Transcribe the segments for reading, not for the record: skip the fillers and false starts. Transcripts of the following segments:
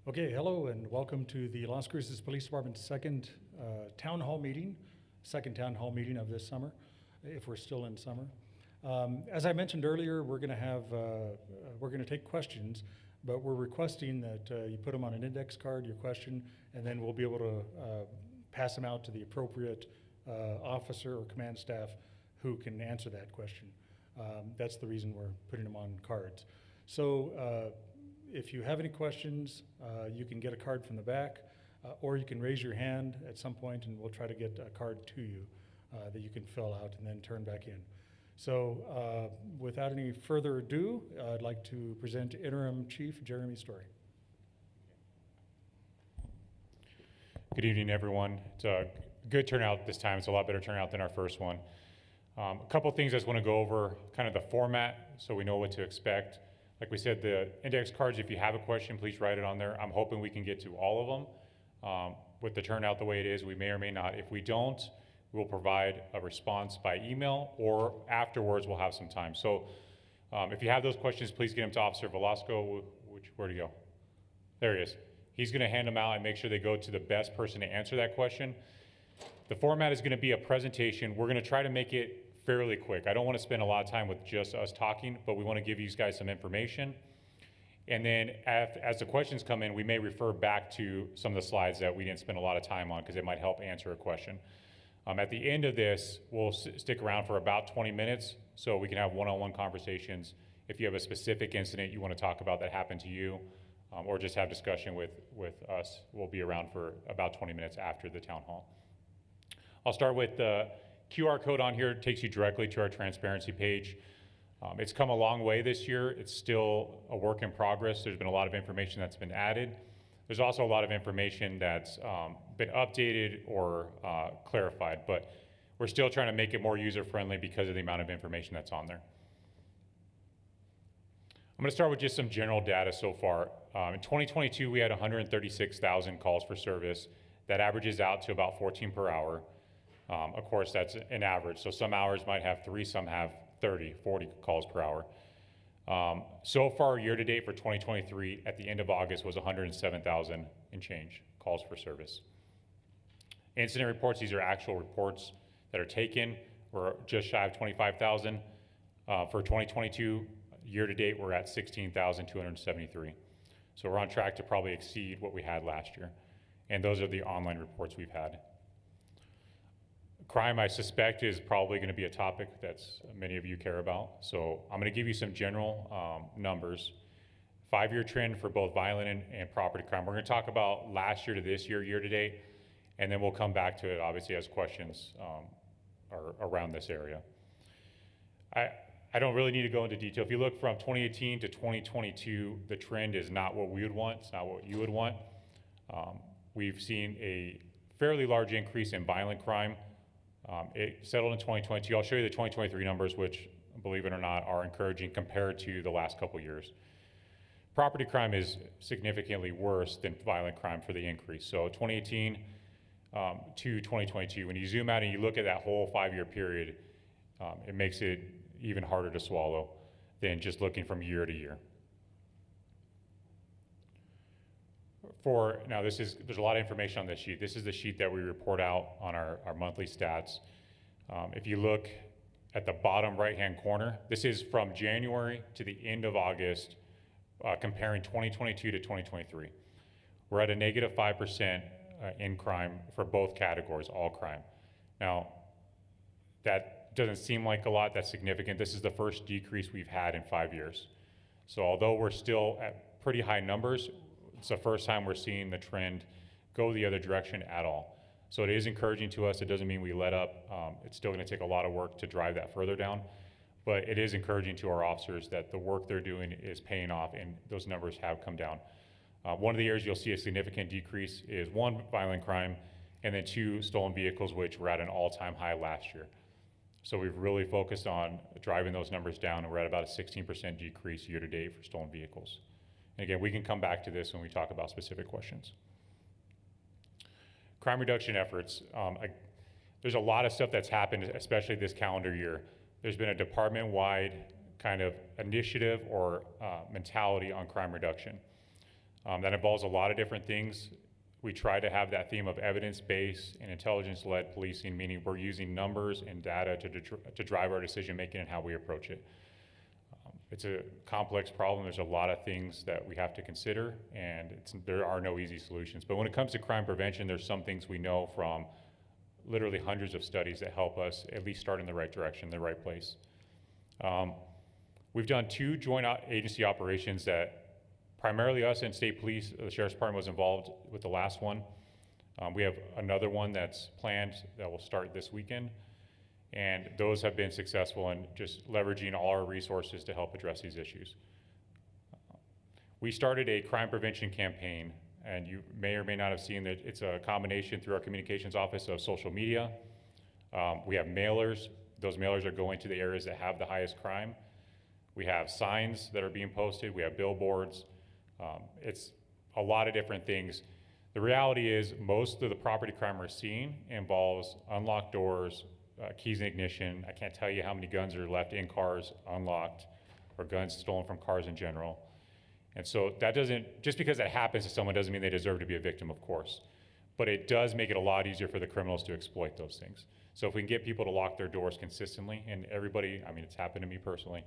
Okay, hello and welcome to the Las Cruces Police Department's second town hall meeting of this summer, if we're still in summer. As I mentioned earlier, we're going to take questions, but we're requesting that you put them on an index card, your question, and then we'll be able to pass them out to the appropriate officer or command staff who can answer that question. That's the reason we're putting them on cards. So if you have any questions, you can get a card from the back, or you can raise your hand at some point and we'll try to get a card to you that you can fill out and then turn back in. So without any further ado, I'd like to present Interim Chief Jeremy Story. Good evening, everyone. It's a good turnout this time. It's a lot better turnout than our first one. A couple things I just want to go over, kind of the format so we know what to expect. Like we said, the index cards, if you have a question, please write it on there. I'm hoping we can get to all of them. With the turnout the way it is, we may or may not. If we don't, we'll provide a response by email, or afterwards we'll have some time. So if you have those questions, please get them to Officer Velasco. Where'd he go? There he is. He's gonna hand them out and make sure they go to the best person to answer that question. The format is gonna be a presentation. We're gonna try to make it fairly quick. I don't want to spend a lot of time with just us talking, but we want to give you guys some information. And then as the questions come in, we may refer back to some of the slides that we didn't spend a lot of time on because it might help answer a question. At the end of this, we'll stick around for about 20 minutes so we can have one-on-one conversations. If you have a specific incident you want to talk about that happened to you, or just have discussion with us, we'll be around for about 20 minutes after the town hall. I'll start with the QR code on here. Takes you directly to our transparency page. It's come a long way this year. It's still a work in progress. There's been a lot of information that's been added. There's also a lot of information that's been updated or clarified, but we're still trying to make it more user-friendly because of the amount of information that's on there. I'm going to start with just some general data so far. In 2022, we had 136,000 calls for service. That averages out to about 14 per hour. Of course, that's an average. So some hours might have 3, some have 30, 40 calls per hour. So far, year to date for 2023, at the end of August, was 107,000 and change calls for service. Incident reports, these are actual reports that are taken. We're just shy of 25,000. For 2022, year to date, we're at 16,273. So we're on track to probably exceed what we had last year. And those are the online reports we've had. Crime, I suspect, is probably going to be a topic that's many of you care about. So I'm going to give you some general numbers. 5-year trend for both violent and property crime. We're going to talk about last year to this year, year to date, and then we'll come back to it, obviously, as questions are around this area. I don't really need to go into detail. If you look from 2018 to 2022, the trend is not what we would want. It's not what you would want. We've seen a fairly large increase in violent crime. It settled in 2022. I'll show you the 2023 numbers, which, believe it or not, are encouraging compared to the last couple years. Property crime is significantly worse than violent crime for the increase. So 2018 to 2022, when you zoom out and you look at that whole 5-year period, it makes it even harder to swallow than just looking from year to year. There's a lot of information on this sheet. This is the sheet that we report out on our monthly stats. If you look at the bottom right-hand corner, this is from January to the end of August, comparing 2022 to 2023. We're at a negative 5% in crime for both categories, all crime. Now, that doesn't seem like a lot, that's significant. This is the first decrease we've had in 5 years. So although we're still at pretty high numbers, it's the first time we're seeing the trend go the other direction at all. So it is encouraging to us. It doesn't mean we let up. It's still going to take a lot of work to drive that further down, but it is encouraging to our officers that the work they're doing is paying off and those numbers have come down. One of the areas you'll see a significant decrease is 1, violent crime, and then 2, stolen vehicles, which were at an all-time high last year. So we've really focused on driving those numbers down, and we're at about a 16% decrease year to date for stolen vehicles. And again, we can come back to this when we talk about specific questions. Crime reduction efforts. There's a lot of stuff that's happened, especially this calendar year. There's been a department-wide kind of initiative or mentality on crime reduction. That involves a lot of different things. We try to have that theme of evidence-based and intelligence-led policing, meaning we're using numbers and data to drive our decision-making and how we approach it. It's a complex problem. There's a lot of things that we have to consider, and there are no easy solutions. But when it comes to crime prevention, there's some things we know from literally hundreds of studies that help us at least start in the right direction, the right place. We've done 2 joint agency operations that primarily us and state police, the Sheriff's Department was involved with the last one. We have another one that's planned that will start this weekend. And those have been successful in just leveraging all our resources to help address these issues. We started a crime prevention campaign, and you may or may not have seen that it's a combination through our communications office of social media. We have mailers. Those mailers are going to the areas that have the highest crime. We have signs that are being posted. We have billboards. It's a lot of different things. The reality is most of the property crime we're seeing involves unlocked doors, keys in ignition. I can't tell you how many guns are left in cars unlocked, or guns stolen from cars in general. And so that doesn't, just because that happens to someone doesn't mean they deserve to be a victim, of course. But it does make it a lot easier for the criminals to exploit those things. So if we can get people to lock their doors consistently, and everybody, I mean, it's happened to me personally,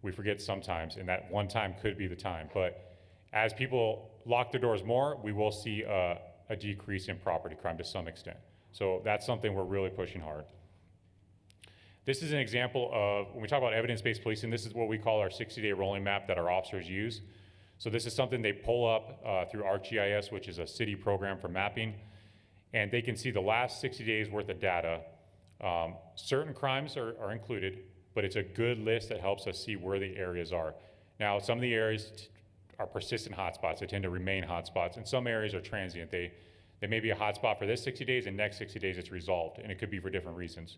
we forget sometimes, and that one time could be the time. But as people lock their doors more, we will see a decrease in property crime to some extent. So that's something we're really pushing hard. This is an example of, when we talk about evidence-based policing, this is what we call our 60-day rolling map that our officers use. So this is something they pull up through ArcGIS, which is a city program for mapping, and they can see the last 60 days worth of data. Certain crimes are included, but it's a good list that helps us see where the areas are. Now, some of the areas are persistent hotspots. They tend to remain hotspots, and some areas are transient. They may be a hotspot for this 60 days, and next 60 days it's resolved, and it could be for different reasons.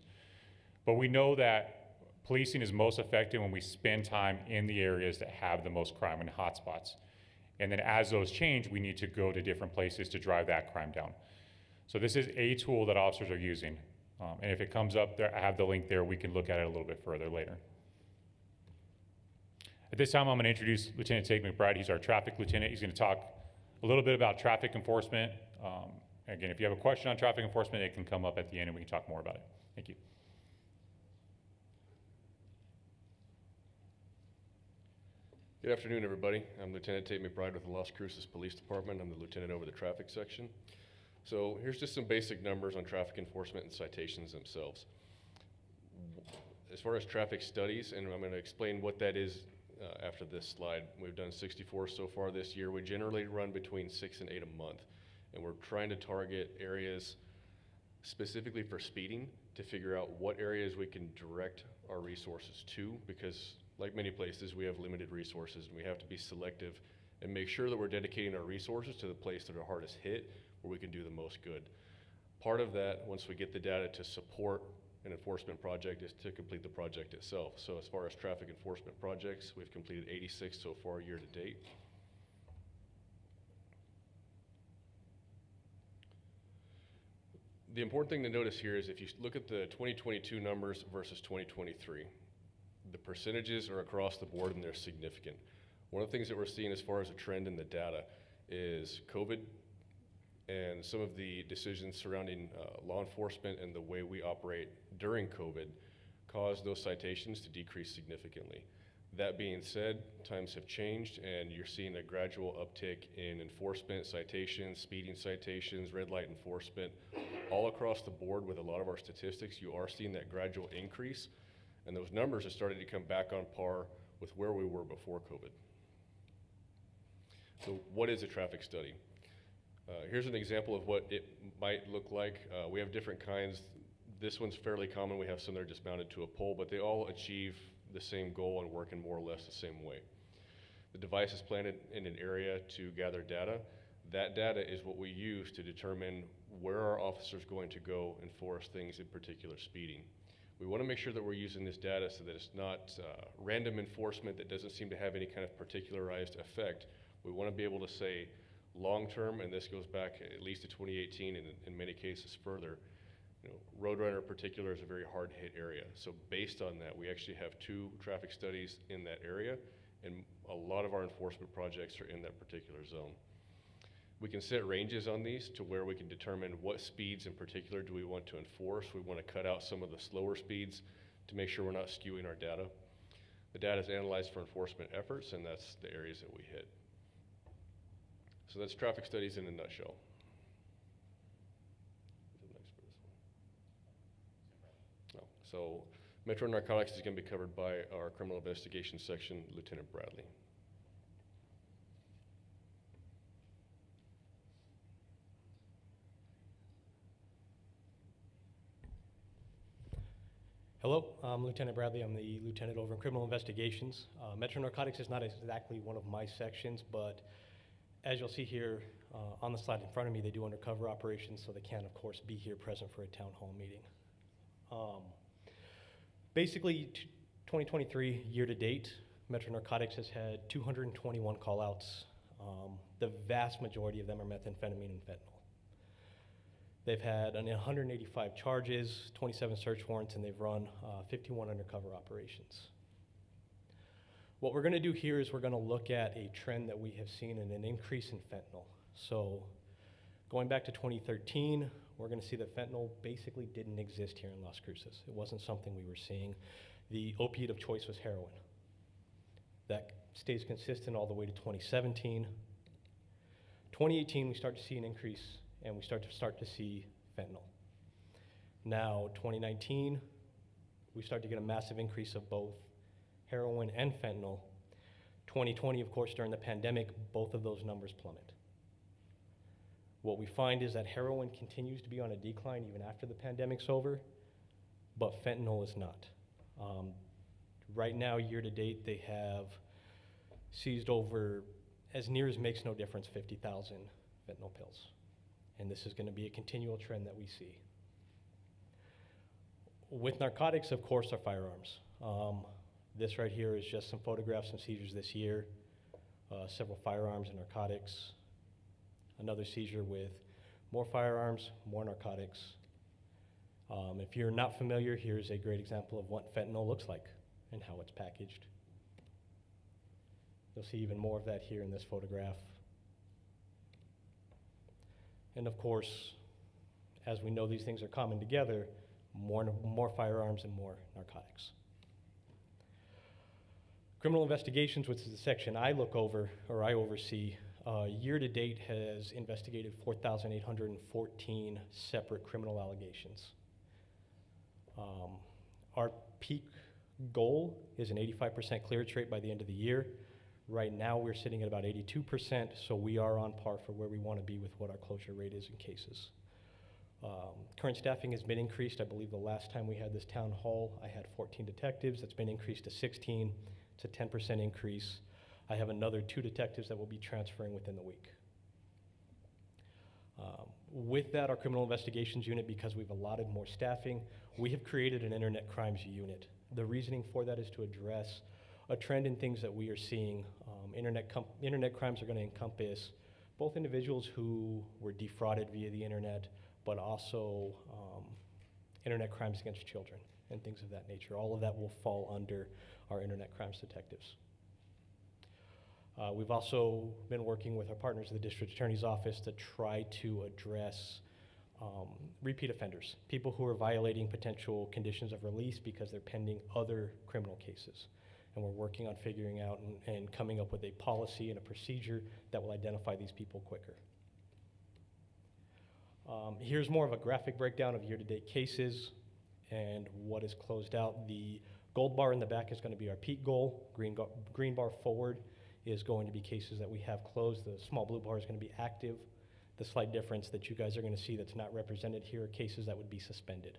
But we know that policing is most effective when we spend time in the areas that have the most crime and hotspots. And then as those change, we need to go to different places to drive that crime down. So this is a tool that officers are using. And if it comes up there, I have the link there, we can look at it a little bit further later. At this time, I'm gonna introduce Lieutenant Tate McBride. He's our traffic lieutenant. He's gonna talk a little bit about traffic enforcement. Again, if you have a question on traffic enforcement, it can come up at the end and we can talk more about it. Thank you. Good afternoon, everybody. I'm Lieutenant Tate McBride with the Las Cruces Police Department. I'm the lieutenant over the traffic section. So here's just some basic numbers on traffic enforcement and citations themselves. As far as traffic studies, and I'm going to explain what that is after this slide. We've done 64 so far this year. We generally run between 6 and 8 a month, and we're trying to target areas specifically for speeding to figure out what areas we can direct our resources to, because like many places, we have limited resources, and we have to be selective and make sure that we're dedicating our resources to the place that are hardest hit, where we can do the most good. Part of that, once we get the data to support an enforcement project, is to complete the project itself. So as far as traffic enforcement projects, we've completed 86 so far year to date. The important thing to notice here is if you look at the 2022 numbers versus 2023, the percentages are across the board and they're significant. One of the things that we're seeing as far as a trend in the data is COVID and some of the decisions surrounding law enforcement and the way we operate during COVID caused those citations to decrease significantly. That being said, times have changed and you're seeing a gradual uptick in enforcement, citations, speeding citations, red light enforcement. All across the board with a lot of our statistics, you are seeing that gradual increase. And those numbers are starting to come back on par with where we were before COVID. So what is a traffic study? Here's an example of what it might look like. We have different kinds. This one's fairly common. We have some that are just mounted to a pole, but they all achieve the same goal and work in more or less the same way. The device is planted in an area to gather data. That data is what we use to determine where our officers are going to go enforce things, in particular speeding. We want to make sure that we're using this data so that it's not random enforcement that doesn't seem to have any kind of particularized effect. We want to be able to say long-term, and this goes back at least to 2018 and in many cases further, Roadrunner in particular is a very hard-hit area. So based on that, we actually have 2 traffic studies in that area, and a lot of our enforcement projects are in that particular zone. We can set ranges on these to where we can determine what speeds in particular do we want to enforce. We want to cut out some of the slower speeds to make sure we're not skewing our data. The data is analyzed for enforcement efforts, and that's the areas that we hit. So that's traffic studies in a nutshell. So Metro Narcotics is going to be covered by our criminal investigation section, Lieutenant Bradley. Hello, I'm Lieutenant Bradley. I'm the lieutenant over in criminal investigations. Metro Narcotics is not exactly one of my sections, but as you'll see here on the slide in front of me, they do undercover operations, so they can, of course, be here present for a town hall meeting. Basically, 2023 year to date, Metro Narcotics has had 221 call-outs. The vast majority of them are methamphetamine and fentanyl. They've had 185 charges, 27 search warrants, and they've run 51 undercover operations. What we're going to do here is we're going to look at a trend that we have seen in an increase in fentanyl. So going back to 2013, we're going to see that fentanyl basically didn't exist here in Las Cruces. It wasn't something we were seeing. The opiate of choice was heroin. That stays consistent all the way to 2017. 2018, we start to see an increase, and we start to see fentanyl. Now, 2019, we start to get a massive increase of both heroin and fentanyl. 2020, of course, during the pandemic, both of those numbers plummet. What we find is that heroin continues to be on a decline even after the pandemic's over, but fentanyl is not. Right now, year to date, they have seized over, as near as makes no difference, 50,000 fentanyl pills. And this is going to be a continual trend that we see. With narcotics, of course, are firearms. This right here is just some photographs and seizures this year, several firearms and narcotics. Another seizure with more firearms, more narcotics. If you're not familiar, here's a great example of what fentanyl looks like and how it's packaged. You'll see even more of that here in this photograph. And of course, as we know these things are coming together, more firearms and more narcotics. Criminal investigations, which is the section I look over, or I oversee, year to date has investigated 4,814 separate criminal allegations. Our peak goal is an 85% clearance rate by the end of the year. Right now, we're sitting at about 82%, so we are on par for where we want to be with what our closure rate is in cases. Current staffing has been increased. I believe the last time we had this town hall, I had 14 detectives. That's been increased to 16. It's a 10% increase. I have another 2 detectives that will be transferring within the week. With that, our criminal investigations unit, because we've allotted more staffing, we have created an internet crimes unit. The reasoning for that is to address a trend in things that we are seeing. Internet crimes are going to encompass both individuals who were defrauded via the internet, but also internet crimes against children and things of that nature. All of that will fall under our internet crimes detectives. We've also been working with our partners at the District Attorney's Office to try to address repeat offenders, people who are violating potential conditions of release because they're pending other criminal cases. And we're working on figuring out and coming up with a policy and a procedure that will identify these people quicker. Here's more of a graphic breakdown of year-to-date cases and what is closed out. The gold bar in the back is going to be our peak goal. Green bar forward is going to be cases that we have closed. The small blue bar is going to be active. The slight difference that you guys are going to see that's not represented here are cases that would be suspended.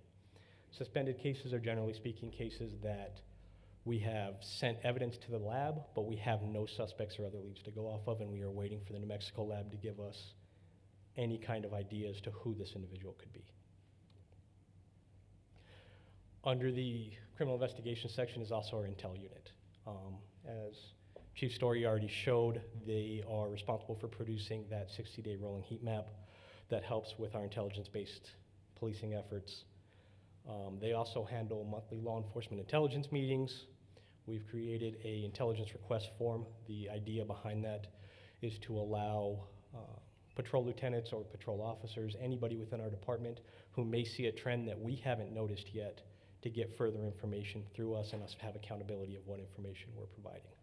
Suspended cases are, generally speaking, cases that we have sent evidence to the lab, but we have no suspects or other leads to go off of, and we are waiting for the New Mexico lab to give us any kind of idea as to who this individual could be. Under the criminal investigation section is also our intel unit. As Chief Story already showed, they are responsible for producing that 60-day rolling heat map that helps with our intelligence-based policing efforts. They also handle monthly law enforcement intelligence meetings. We've created a intelligence request form. The idea behind that is to allow patrol lieutenants or patrol officers, anybody within our department who may see a trend that we haven't noticed yet, to get further information through us and us have accountability of what information we're providing.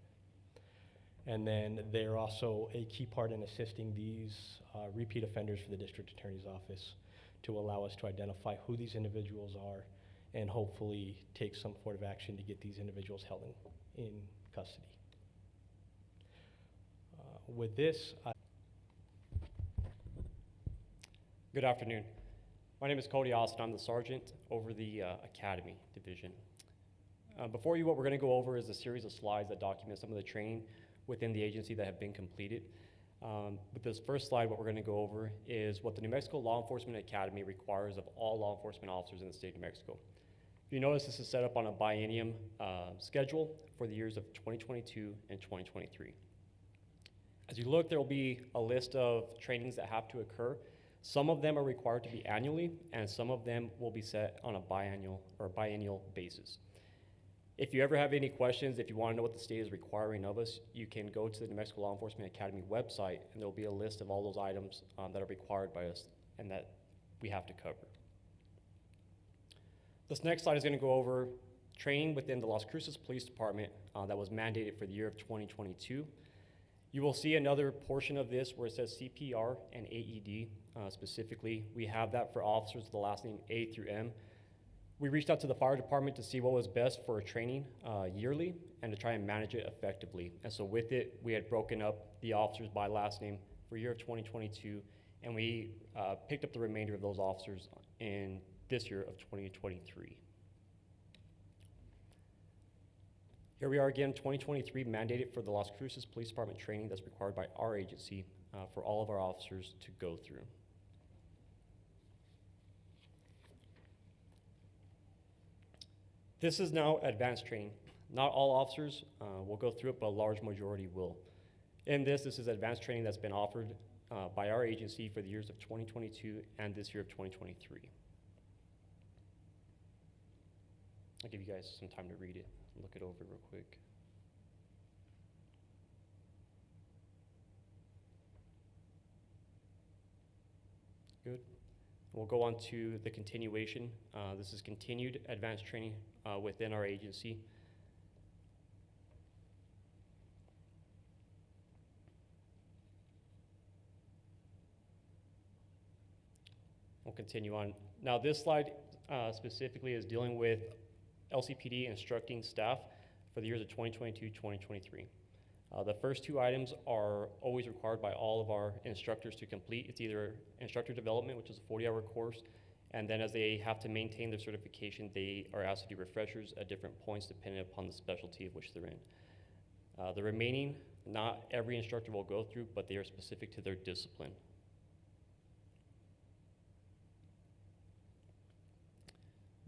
And then they're also a key part in assisting these repeat offenders for the district attorney's office to allow us to identify who these individuals are and hopefully take some sort of action to get these individuals held in custody. With this, Good afternoon. My name is Cody Austin. I'm the sergeant over the Academy Division. Before you, what we're going to go over is a series of slides that document some of the training within the agency that have been completed. With this first slide, what we're going to go over is what the New Mexico Law Enforcement Academy requires of all law enforcement officers in the state of New Mexico. If you notice, this is set up on a biennium schedule for the years of 2022 and 2023. As you look, there will be a list of trainings that have to occur. Some of them are required to be annually, and some of them will be set on a biennial basis. If you ever have any questions, if you want to know what the state is requiring of us, you can go to the New Mexico Law Enforcement Academy website, and there will be a list of all those items that are required by us and that we have to cover. This next slide is going to go over training within the Las Cruces Police Department that was mandated for the year of 2022. You will see another portion of this where it says CPR and AED specifically. We have that for officers with the last name A through M. We reached out to the fire department to see what was best for training yearly and to try and manage it effectively. And so with it, we had broken up the officers by last name for year of 2022, and we picked up the remainder of those officers in this year of 2023. Here we are again, 2023, mandated for the Las Cruces Police Department training that's required by our agency for all of our officers to go through. This is now advanced training. Not all officers will go through it, but a large majority will. In this is advanced training that's been offered by our agency for the years of 2022 and this year of 2023. I'll give you guys some time to read it. Look it over real quick. Good. We'll go on to the continuation. This is continued advanced training within our agency. We'll continue on. Now this slide specifically is dealing with LCPD instructing staff for the years of 2022-2023. The first two items are always required by all of our instructors to complete. It's either instructor development, which is a 40-hour course, and then as they have to maintain their certification, they are asked to do refreshers at different points depending upon the specialty of which they're in. The remaining, not every instructor will go through, but they are specific to their discipline.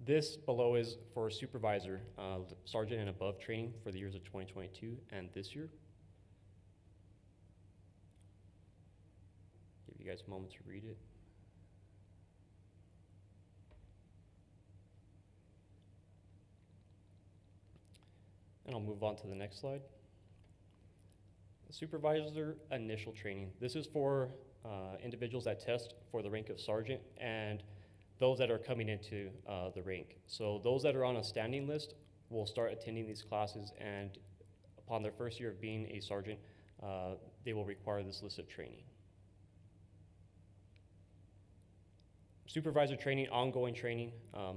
This below is for supervisor, sergeant and above training for the years of 2022 and this year. Give you guys a moment to read it. And I'll move on to the next slide. Supervisor initial training. This is for individuals that test for the rank of sergeant and those that are coming into the rank. So those that are on a standing list will start attending these classes, and upon their first year of being a sergeant, they will require this list of training. Supervisor training, ongoing training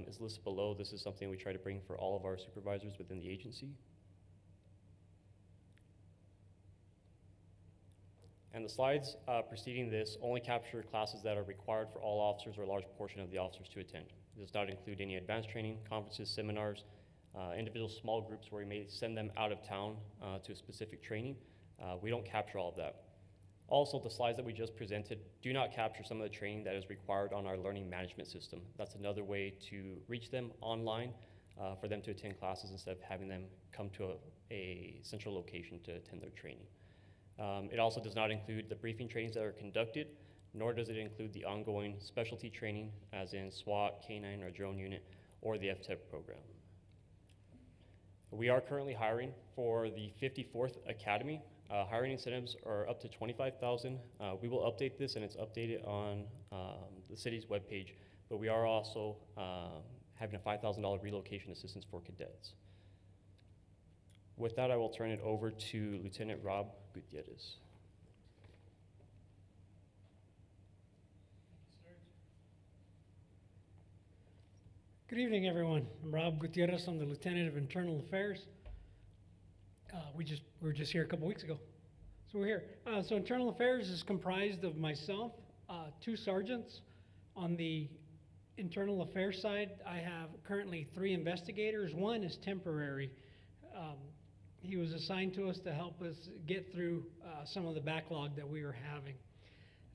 is listed below. This is something we try to bring for all of our supervisors within the agency. And the slides preceding this only capture classes that are required for all officers or a large portion of the officers to attend. It does not include any advanced training, conferences, seminars, individual small groups where we may send them out of town to a specific training. We don't capture all of that. Also, the slides that we just presented do not capture some of the training that is required on our learning management system. That's another way to reach them online for them to attend classes instead of having them come to a central location to attend their training. It also does not include the briefing trainings that are conducted, nor does it include the ongoing specialty training, as in SWAT, K9, or drone unit, or the FTEP program. We are currently hiring for the 54th Academy. Hiring incentives are up to $25,000. We will update this, and it's updated on the city's webpage, but we are also having a $5,000 relocation assistance for cadets. With that, I will turn it over to Lieutenant Rob Gutierrez. Good evening, everyone. I'm Rob Gutierrez. I'm the Lieutenant of Internal Affairs. We were just here a couple weeks ago, so we're here. So Internal Affairs is comprised of myself, 2 sergeants. On the Internal Affairs side, I have currently 3 investigators. 1 is temporary. He was assigned to us to help us get through some of the backlog that we were having.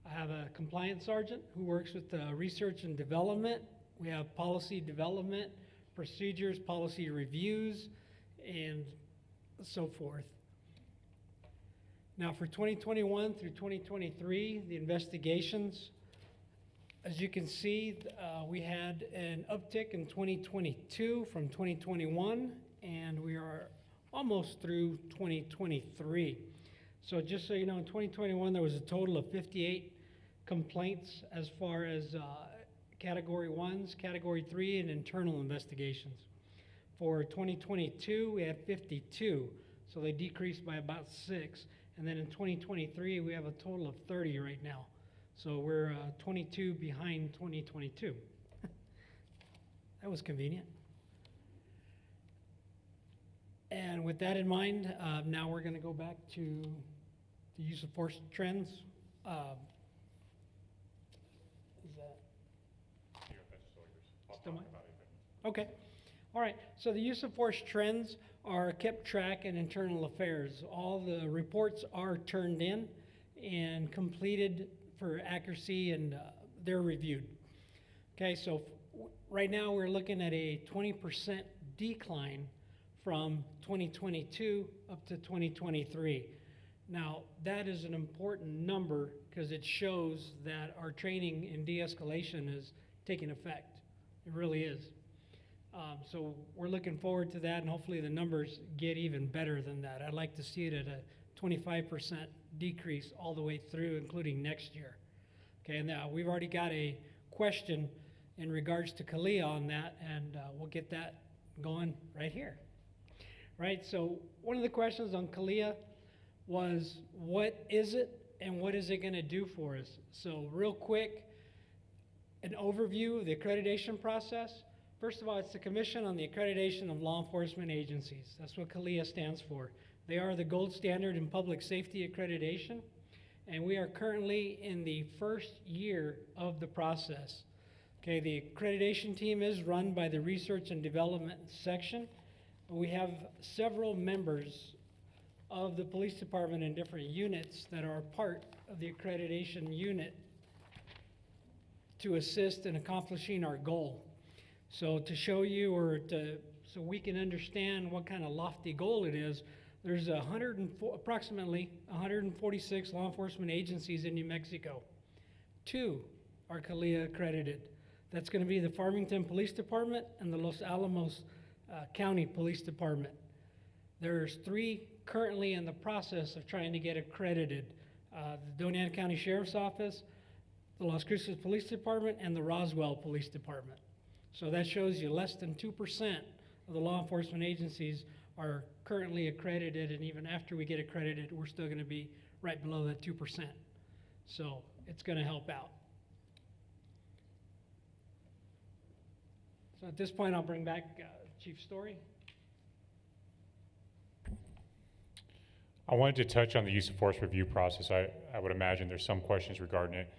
I have a compliance sergeant who works with research and development. We have policy development, procedures, policy reviews, and so forth. Now for 2021 through 2023, the investigations, as you can see, we had an uptick in 2022 from 2021, and we are almost through 2023. So just so you know, in 2021, there was a total of 58 complaints as far as Category 1s, Category 3, and internal investigations. For 2022, we had 52, so they decreased by about 6. And then in 2023, we have a total of 30 right now. So we're 22 behind 2022. That was convenient. And with that in mind, now we're going to go back to the use of force trends. Is that still mine? Okay. All right. So the use of force trends are kept track in internal affairs. All the reports are turned in and completed for accuracy, and they're reviewed. Okay. So right now we're looking at a 20% decline from 2022 up to 2023. Now, that is an important number because it shows that our training in de-escalation is taking effect. It really is. So we're looking forward to that, and hopefully the numbers get even better than that. I'd like to see it at a 25% decrease all the way through, including next year. Okay, and now we've already got a question in regards to CALIA on that, and we'll get that going right here. Right, so one of the questions on CALIA was, what is it and what is it going to do for us? So real quick, an overview of the accreditation process. First of all, it's the Commission on the Accreditation of Law Enforcement Agencies. That's what CALIA stands for. They are the gold standard in public safety accreditation, and we are currently in the first year of the process. Okay, the accreditation team is run by the Research and Development section. We have several members of the police department in different units that are part of the accreditation unit to assist in accomplishing our goal. So to show you, or so we can understand what kind of lofty goal it is, there's approximately 146 law enforcement agencies in New Mexico. 2 are CALIA accredited. That's going to be the Farmington Police Department and the Los Alamos County Police Department. There's 3 currently in the process of trying to get accredited. The Doña County Sheriff's Office, the Las Cruces Police Department, and the Roswell Police Department. So that shows you less than 2% of the law enforcement agencies are currently accredited, and even after we get accredited, we're still going to be right below that 2%. So it's going to help out. So at this point, I'll bring back Chief Story. I wanted to touch on the use of force review process. I would imagine there's some questions regarding it.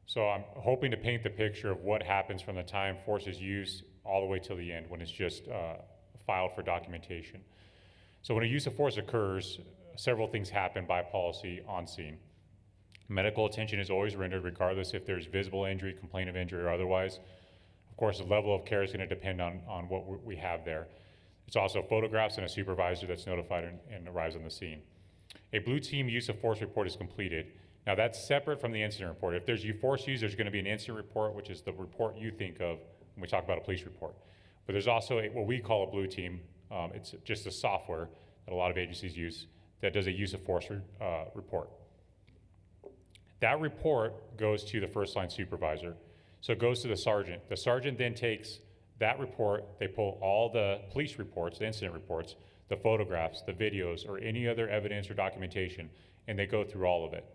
So I'm hoping to paint the picture of what happens from the time force is used all the way till the end when it's just filed for documentation. So when a use of force occurs, several things happen by policy on scene. Medical attention is always rendered regardless if there's visible injury, complaint of injury, or otherwise. Of course, the level of care is going to depend on what we have there. It's also photographs and a supervisor that's notified and arrives on the scene. A blue team use of force report is completed. Now that's separate from the incident report. If there's force used, there's going to be an incident report, which is the report you think of when we talk about a police report. But there's also what we call a blue team It's just a software that a lot of agencies use that does a use of force report. That report goes to the first line supervisor. So it goes to the sergeant. The sergeant then takes that report, they pull all the police reports, the incident reports, the photographs, the videos, or any other evidence or documentation, and they go through all of it.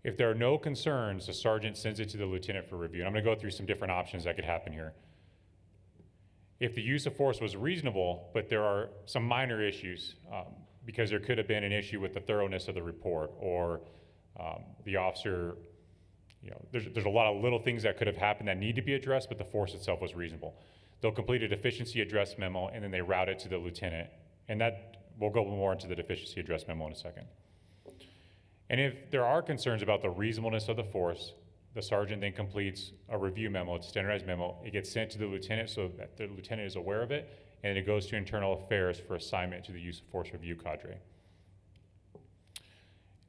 If there are no concerns, the sergeant sends it to the lieutenant for review. And I'm going to go through some different options that could happen here. If the use of force was reasonable, but there are some minor issues, because there could have been an issue with the thoroughness of the report, or the officer, there's a lot of little things that could have happened that need to be addressed, but the force itself was reasonable. They'll complete a deficiency address memo, and then they route it to the lieutenant. And that, we'll go more into the deficiency address memo in a second. And if there are concerns about the reasonableness of the force, the sergeant then completes a review memo, it's a standardized memo. It gets sent to the lieutenant so that the lieutenant is aware of it, and it goes to internal affairs for assignment to the use of force review cadre.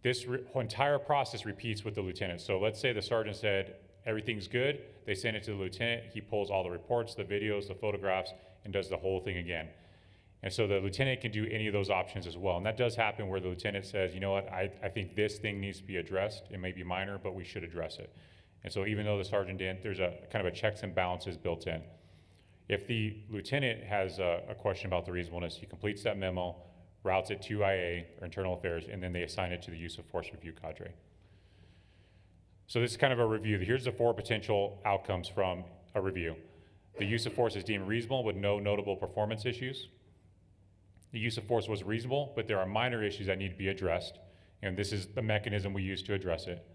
This entire process repeats with the lieutenant. So let's say the sergeant said, everything's good. They send it to the lieutenant. He pulls all the reports, the videos, the photographs, and does the whole thing again. And so the lieutenant can do any of those options as well. And that does happen where the lieutenant says, you know what, I think this thing needs to be addressed. It may be minor, but we should address it. And so even though the sergeant didn't, there's a kind of a checks and balances built in. If the lieutenant has a question about the reasonableness, he completes that memo, routes it to IA, or internal affairs, and then they assign it to the use of force review cadre. So this is kind of a review. Here's the 4 potential outcomes from a review. The use of force is deemed reasonable with no notable performance issues. The use of force was reasonable, but there are minor issues that need to be addressed, and this is the mechanism we use to address it.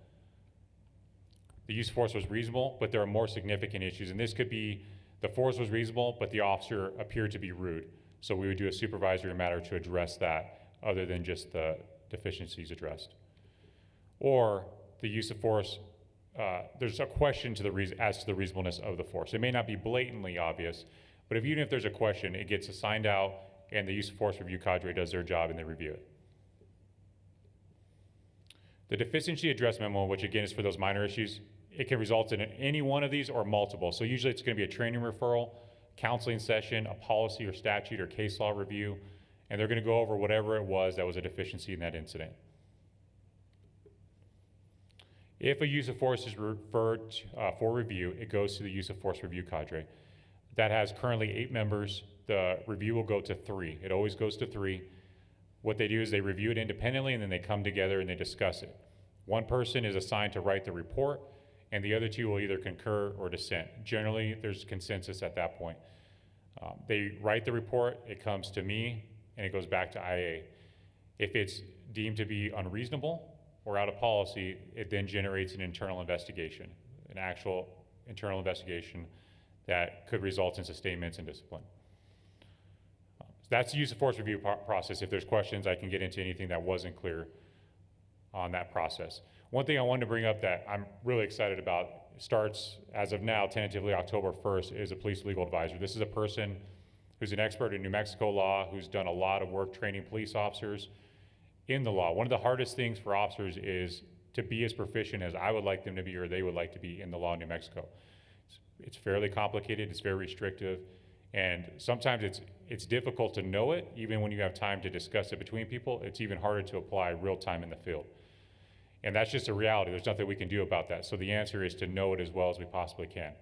The use of force was reasonable, but there are more significant issues, and this could be the force was reasonable, but the officer appeared to be rude. So we would do a supervisory matter to address that, other than just the deficiencies addressed. Or the use of force, there's a question as to the reasonableness of the force. It may not be blatantly obvious, but even if there's a question, it gets assigned out, and the use of force review cadre does their job and they review it. The deficiency address memo, which again is for those minor issues, it can result in any one of these or multiple. So usually it's going to be a training referral, counseling session, a policy or statute or case law review, and they're going to go over whatever it was that was a deficiency in that incident. If a use of force is referred for review, it goes to the use of force review cadre. That has currently 8 members. The review will go to 3. It always goes to 3. What they do is they review it independently, and then they come together and they discuss it. One person is assigned to write the report, and the other 2 will either concur or dissent. Generally, there's consensus at that point. They write the report, it comes to me, and it goes back to IA. If it's deemed to be unreasonable or out of policy, it then generates an internal investigation, an actual internal investigation that could result in sustainments and discipline. That's the use of force review process. If there's questions, I can get into anything that wasn't clear on that process. One thing I wanted to bring up that I'm really excited about, starts as of now, tentatively October 1st, is a police legal advisor. This is a person who's an expert in New Mexico law, who's done a lot of work training police officers in the law. One of the hardest things for officers is to be as proficient as I would like them to be, or they would like to be, in the law in New Mexico. It's fairly complicated, it's very restrictive, and sometimes it's difficult to know it. Even when you have time to discuss it between people, it's even harder to apply real time in the field. And that's just a reality. There's nothing we can do about that. So the answer is to know it as well as we possibly can.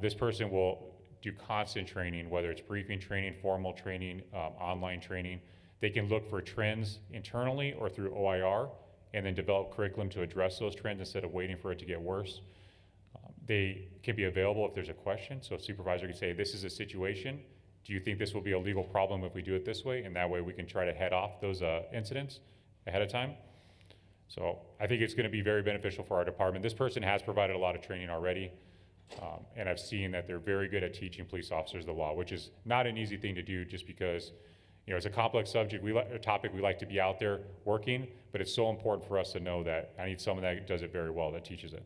This person will do constant training, whether it's briefing training, formal training, online training. They can look for trends internally or through OIR, and then develop curriculum to address those trends instead of waiting for it to get worse. They can be available if there's a question. So a supervisor can say, this is a situation. Do you think this will be a legal problem if we do it this way? And that way we can try to head off those incidents ahead of time. So I think it's going to be very beneficial for our department. This person has provided a lot of training already, and I've seen that they're very good at teaching police officers the law, which is not an easy thing to do, just because it's a complex subject, a topic we like to be out there working, but it's so important for us to know that I need someone that does it very well, that teaches it.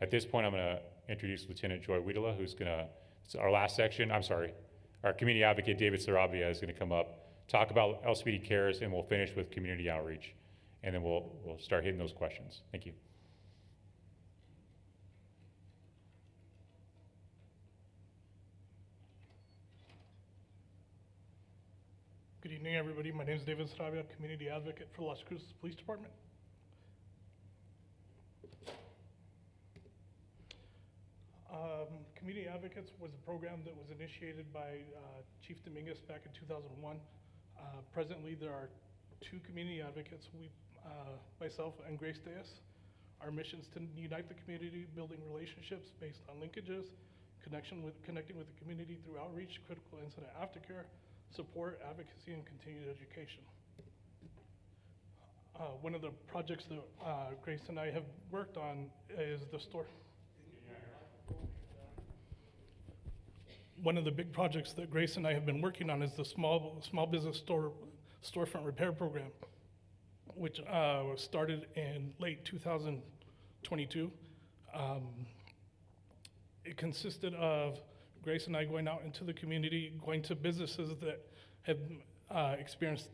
At this point, I'm going to introduce Lieutenant Joy Wiedela, who's going to, it's our last section, our community advocate, David Sarabia, is going to come up, talk about LCPD cares, and we'll finish with community outreach. And then we'll start hitting those questions. Thank you. Good evening, everybody. My name is David Sarabia, Community Advocate for Las Cruces Police Department. Community Advocates was a program that was initiated by Chief Dominguez back in 2001. Presently, there are 2 community advocates, myself and Grace Diaz. Our mission is to unite the community, building relationships based on linkages, connecting with the community through outreach, critical incident aftercare, support, advocacy, and continued education. One of the projects that Grace and I have worked on is the store. One of the big projects that Grace and I have been working on is the small business storefront repair program, which was started in late 2022. It consisted of Grace and I going out into the community, going to businesses that have experienced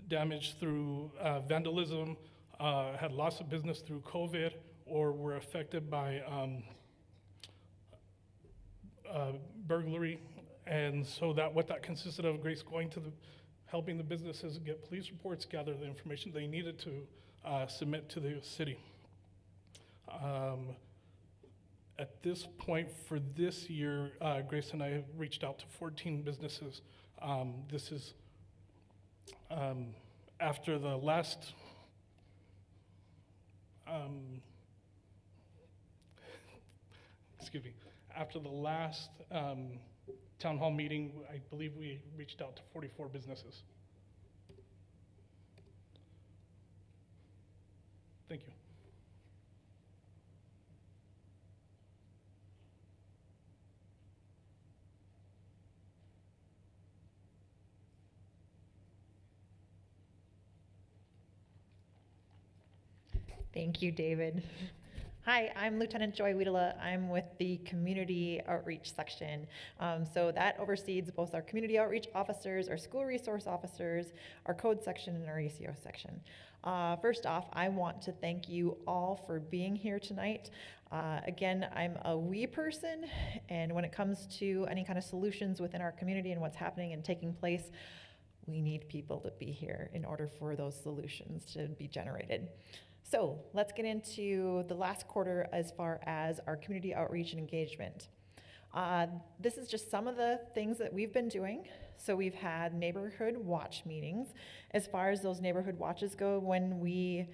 damage through vandalism, had loss of business through COVID, or were affected by burglary. And so what that consisted of, Grace going to helping the businesses get police reports, gather the information they needed to submit to the city. At this point for this year, Grace and I have reached out to 14 businesses. This is after the last after the last town hall meeting, I believe we reached out to 44 businesses. Thank you. Thank you, David. Hi, I'm Lieutenant Joy Wiedela. I'm with the Community Outreach Section. So that oversees both our community outreach officers, our school resource officers, our code section, and our ACO section. First off, I want to thank you all for being here tonight. Again, I'm a we person, and when it comes to any kind of solutions within our community and what's happening and taking place, we need people to be here in order for those solutions to be generated. So let's get into the last quarter as far as our community outreach and engagement. This is just some of the things that we've been doing. So we've had neighborhood watch meetings. As far as those neighborhood watches go, when we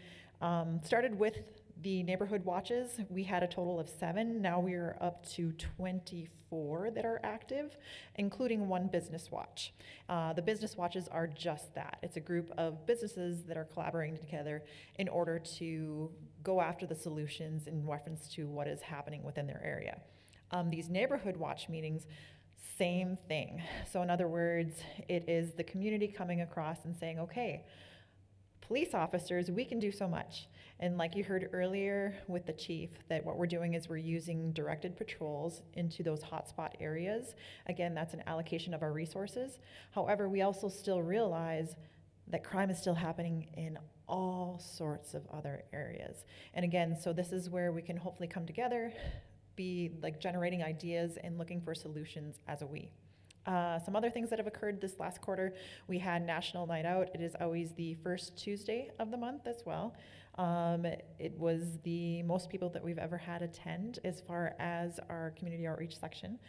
started with the neighborhood watches, we had a total of 7. Now we are up to 24 that are active, including 1 business watch. The business watches are just that. It's a group of businesses that are collaborating together in order to go after the solutions in reference to what is happening within their area. These neighborhood watch meetings, same thing. So in other words, it is the community coming across and saying, okay, police officers, we can do so much. And like you heard earlier with the chief, that what we're doing is we're using directed patrols into those hotspot areas. Again, that's an allocation of our resources. However, we also still realize that crime is still happening in all sorts of other areas. And again, so this is where we can hopefully come together, be like generating ideas and looking for solutions as a we. Some other things that have occurred this last quarter, we had National Night Out. It is always the first Tuesday of the month as well. It was the most people that we've ever had attend as far as our community outreach section.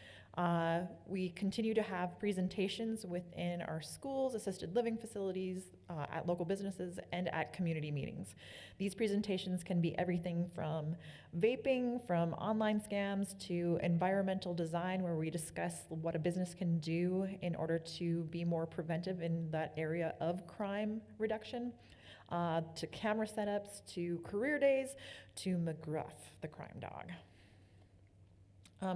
We continue to have presentations within our schools, assisted living facilities, at local businesses, and at community meetings. These presentations can be everything from vaping, from online scams, to environmental design, where we discuss what a business can do in order to be more preventive in that area of crime reduction, to camera setups, to career days, to McGruff, the crime dog.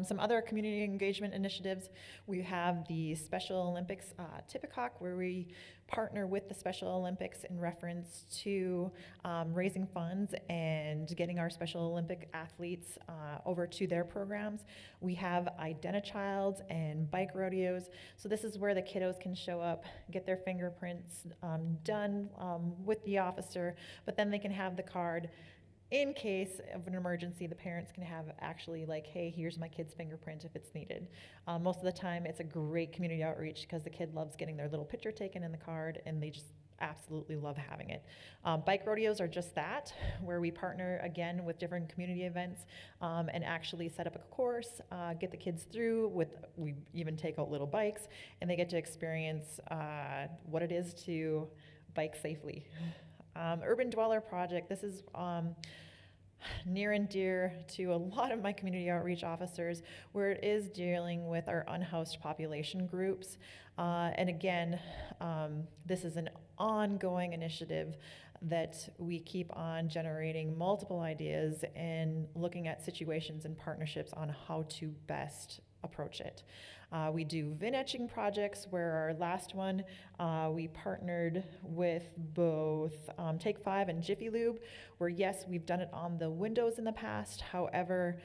Some other community engagement initiatives, we have the Special Olympics Tippecanoe, where we partner with the Special Olympics in reference to raising funds and getting our Special Olympic athletes over to their programs. We have Identichild and bike rodeos. So this is where the kiddos can show up, get their fingerprints done with the officer, but then they can have the card, in case of an emergency, the parents can have actually like, hey, here's my kid's fingerprint if it's needed. Most of the time, it's a great community outreach because the kid loves getting their little picture taken in the card, and they just absolutely love having it. Bike rodeos are just that, where we partner again with different community events and actually set up a course, get the kids through we even take out little bikes, and they get to experience what it is to bike safely. Urban Dweller Project, this is near and dear to a lot of my community outreach officers, where it is dealing with our unhoused population groups. And again, this is an ongoing initiative that we keep on generating multiple ideas and looking at situations and partnerships on how to best approach it. We do VIN etching projects, where our last one, we partnered with both Take 5 and Jiffy Lube, where yes, we've done it on the windows in the past. However,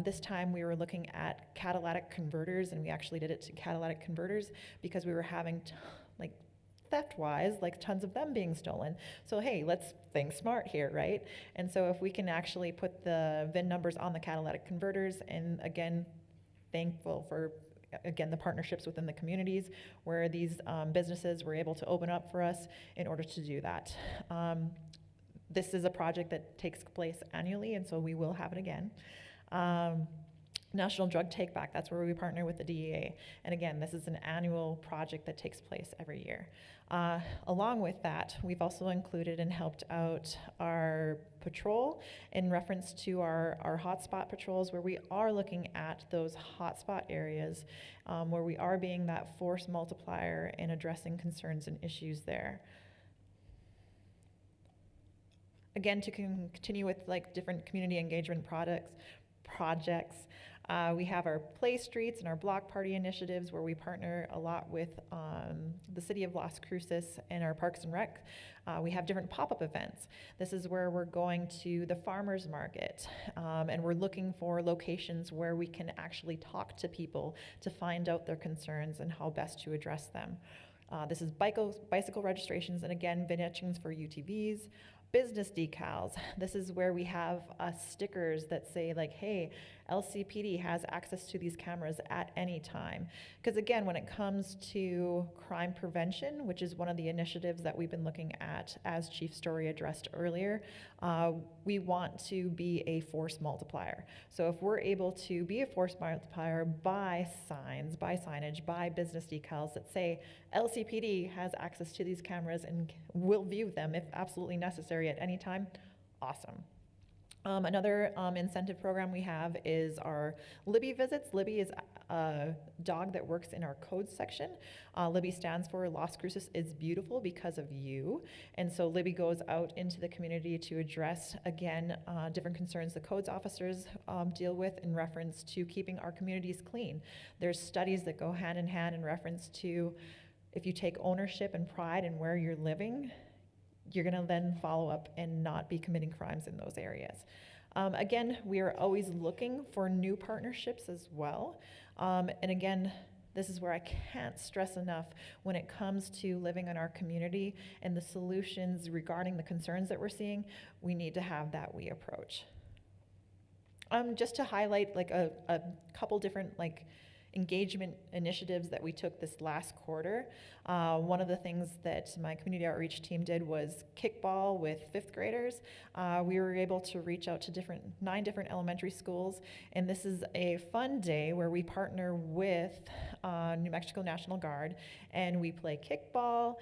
this time we were looking at catalytic converters, and we actually did it to catalytic converters because we were having like theft-wise, like tons of them being stolen. So hey, let's think smart here, right? And so if we can actually put the VIN numbers on the catalytic converters, and again, thankful for the partnerships within the communities where these businesses were able to open up for us in order to do that. This is a project that takes place annually, and so we will have it again. National Drug Take Back, that's where we partner with the DEA. And again, this is an annual project that takes place every year. Along with that, we've also included and helped out our patrol in reference to our hotspot patrols, where we are looking at those hotspot areas where we are being that force multiplier and addressing concerns and issues there. Again, to continue with like different community engagement projects, we have our play streets and our block party initiatives, where we partner a lot with the city of Las Cruces and our Parks and Rec. We have different pop-up events. This is where we're going to the farmers market, and we're looking for locations where we can actually talk to people to find out their concerns and how best to address them. This is bicycle registrations, and again, VIN etchings for UTVs. Business decals. This is where we have stickers that say like, hey, LCPD has access to these cameras at any time. Because again, when it comes to crime prevention, which is one of the initiatives that we've been looking at, as Chief Story addressed earlier, we want to be a force multiplier. So if we're able to be a force multiplier by signs, by signage, by business decals that say LCPD has access to these cameras and will view them if absolutely necessary at any time, awesome. Another incentive program we have is our Libby visits. Libby is a dog that works in our codes section. Libby stands for Las Cruces is Beautiful Because of You. And so Libby goes out into the community to address, again, different concerns the codes officers deal with in reference to keeping our communities clean. There's studies that go hand in hand in reference to if you take ownership and pride in where you're living, you're going to then follow up and not be committing crimes in those areas. Again, we are always looking for new partnerships as well. And again, this is where I can't stress enough when it comes to living in our community and the solutions regarding the concerns that we're seeing, we need to have that we approach. Just to highlight like a couple different like engagement initiatives that we took this last quarter. One of the things that my community outreach team did was kickball with 5th graders. We were able to reach out to 9 different elementary schools, and this is a fun day where we partner with New Mexico National Guard, and we play kickball.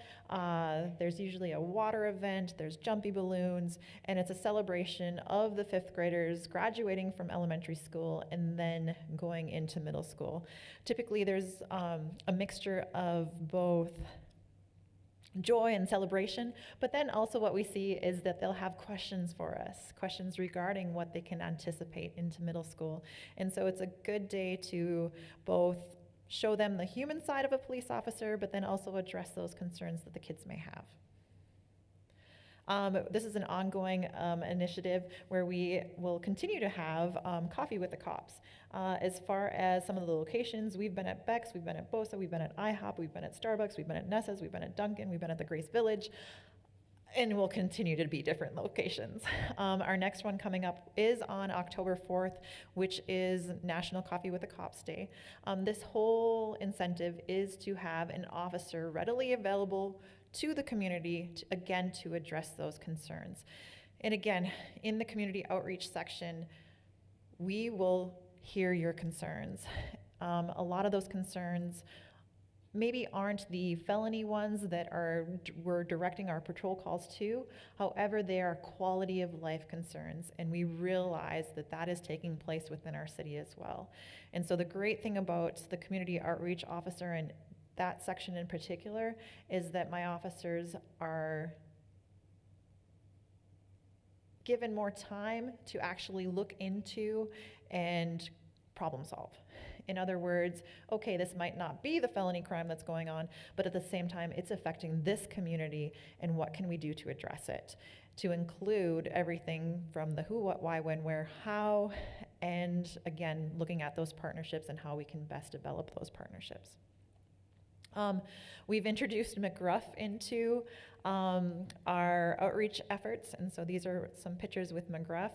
There's usually a water event, there's jumpy balloons, and it's a celebration of the 5th graders graduating from elementary school and then going into middle school. Typically, there's a mixture of both joy and celebration, but then also what we see is that they'll have questions for us, questions regarding what they can anticipate into middle school. And so it's a good day to both show them the human side of a police officer, but then also address those concerns that the kids may have. This is an ongoing initiative where we will continue to have coffee with the cops. As far as some of the locations, we've been at Beck's, we've been at Bosa, we've been at IHOP, we've been at Starbucks, we've been at Nessa's, we've been at Dunkin', we've been at the Grace Village. and will continue to be different locations. Our next one coming up is on October 4th, which is National Coffee with the Cops Day. This whole incentive is to have an officer readily available to the community, again, to address those concerns. And again, in the community outreach section, we will hear your concerns. A lot of those concerns maybe aren't the felony ones that we're directing our patrol calls to. However, they are quality of life concerns, and we realize that that is taking place within our city as well. And so the great thing about the community outreach officer and that section in particular is that my officers are given more time to actually look into and problem solve. In other words, okay, this might not be the felony crime that's going on, but at the same time, it's affecting this community, and what can we do to address it? To include everything from the who, what, why, when, where, how, and again, looking at those partnerships and how we can best develop those partnerships. We've introduced McGruff into our outreach efforts, and so these are some pictures with McGruff.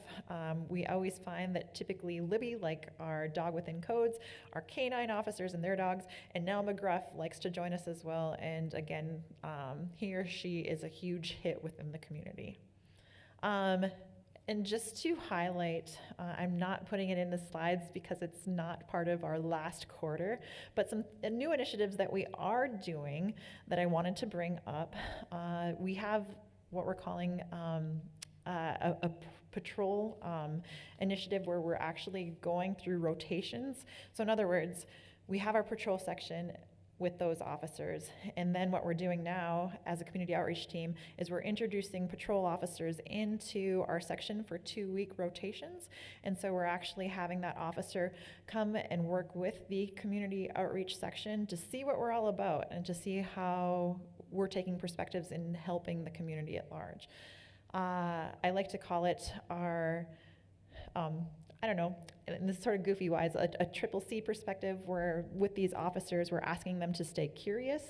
We always find that typically Libby, like our dog within codes, our canine officers and their dogs, and now McGruff likes to join us as well, and again, he or she is a huge hit within the community. And just to highlight, I'm not putting it in the slides because it's not part of our last quarter, but some new initiatives that we are doing that I wanted to bring up. We have what we're calling a patrol initiative where we're actually going through rotations. So in other words, we have our patrol section with those officers. And then what we're doing now as a community outreach team is we're introducing patrol officers into our section for 2-week rotations. And so we're actually having that officer come and work with the community outreach section to see what we're all about and to see how we're taking perspectives in helping the community at large. I like to call it our, I don't know, in this sort of goofy wise, a triple C perspective where with these officers, we're asking them to stay curious.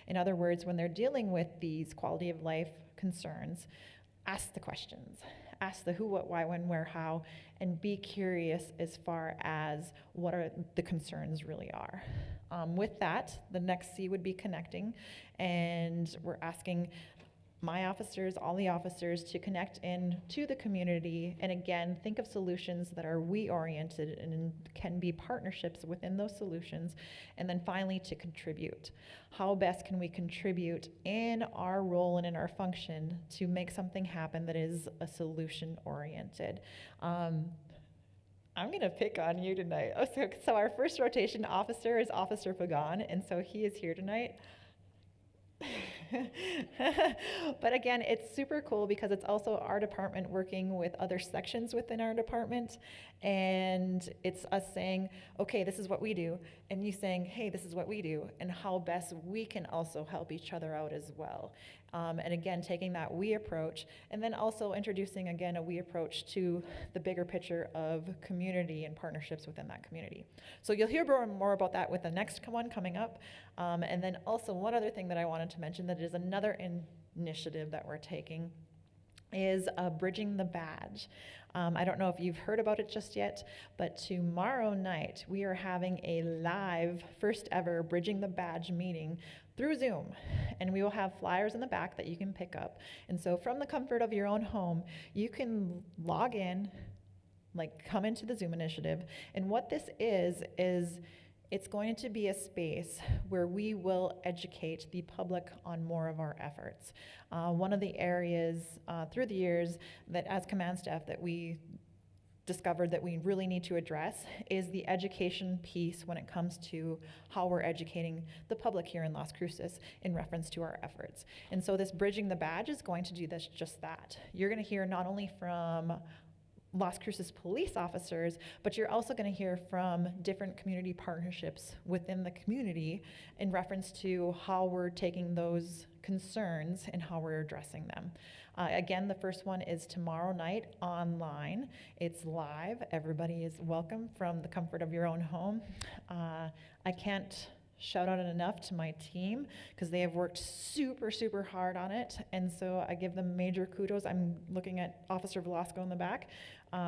In other words, when they're dealing with these quality of life concerns, ask the questions. Ask the who, what, why, when, where, how, and be curious as far as what are the concerns really are. With that, the next C would be connecting, and we're asking my officers, all the officers, to connect in to the community, and again, think of solutions that are we-oriented and can be partnerships within those solutions, and then finally to contribute. How best can we contribute in our role and in our function to make something happen that is a solution-oriented? I'm gonna pick on you tonight. So our first rotation officer is Officer Pagan, and so he is here tonight. But again, it's super cool because it's also our department working with other sections within our department, and it's us saying, okay, this is what we do, and you saying, hey, this is what we do, and how best we can also help each other out as well. And again, taking that we approach, and then also introducing again a we approach to the bigger picture of community and partnerships within that community. So you'll hear more about that with the next one coming up. And then also one other thing that I wanted to mention that is another initiative that we're taking is Bridging the Badge. I don't know if you've heard about it just yet, but tomorrow night we are having a live first ever Bridging the Badge meeting through Zoom, and we will have flyers in the back that you can pick up. And so from the comfort of your own home, you can log in, like come into the Zoom initiative, and what this is it's going to be a space where we will educate the public on more of our efforts. One of the areas through the years that as command staff that we discovered that we really need to address is the education piece when it comes to how we're educating the public here in Las Cruces in reference to our efforts. And so this Bridging the Badge is going to do this, just that. You're gonna hear not only from Las Cruces police officers, but you're also going to hear from different community partnerships within the community in reference to how we're taking those concerns and how we're addressing them. Again, the first one is tomorrow night online. It's live. Everybody is welcome from the comfort of your own home. I can't shout out enough to my team because they have worked super, super hard on it. And so I give them major kudos. I'm looking at Officer Velasco in the back,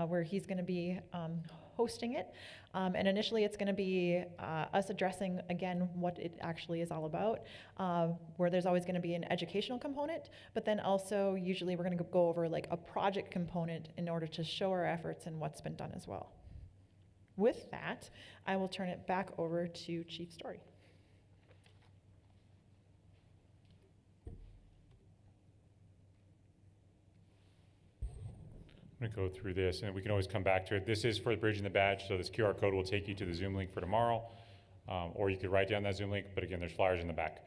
where he's going to be hosting it. And initially it's going to be us addressing, again, what it actually is all about, where there's always going to be an educational component, but then also usually we're going to go over like a project component in order to show our efforts and what's been done as well. With that, I will turn it back over to Chief Story. I'm going to go through this, and we can always come back to it. This is for the bridge and the badge, so this QR code will take you to the Zoom link for tomorrow, or you could write down that Zoom link, but again, there's flyers in the back.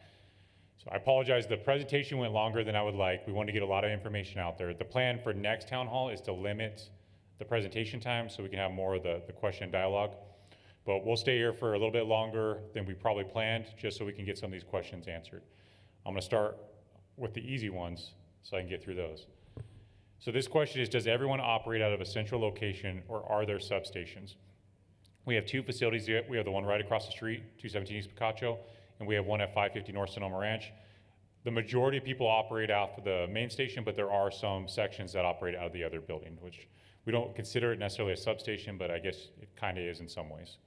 So I apologize, the presentation went longer than I would like. We wanted to get a lot of information out there. The plan for next town hall is to limit the presentation time so we can have more of the question and dialogue. But we'll stay here for a little bit longer than we probably planned, just so we can get some of these questions answered. I'm going to start with the easy ones so I can get through those. So this question is, does everyone operate out of a central location or are there substations? We have two facilities here. We have the one right across the street, 217 East Picacho, and we have one at 550 North Sonoma Ranch. The majority of people operate out of the main station, but there are some sections that operate out of the other building, which we don't consider it necessarily a substation, but I guess it kind of is in some ways.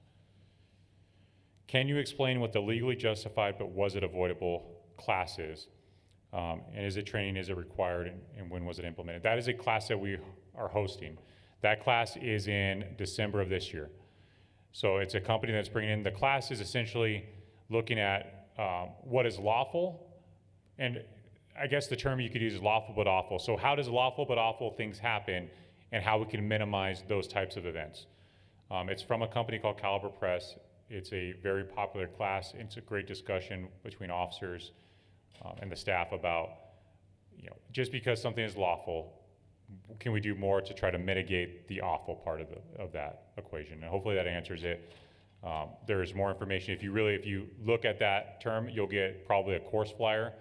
Can you explain what the legally justified but was it avoidable class is? And is it training, is it required, and when was it implemented? That is a class that we are hosting. That class is in December of this year. So it's a company that's bringing in, the class is essentially looking at what is lawful, and I guess the term you could use is lawful but awful. So how does lawful but awful things happen, and how we can minimize those types of events. It's from a company called Caliber Press. It's a very popular class. It's a great discussion between officers and the staff about, just because something is lawful, can we do more to try to mitigate the awful part of that equation? And hopefully that answers it. There's more information. If you look at that term, you'll get probably a course flyer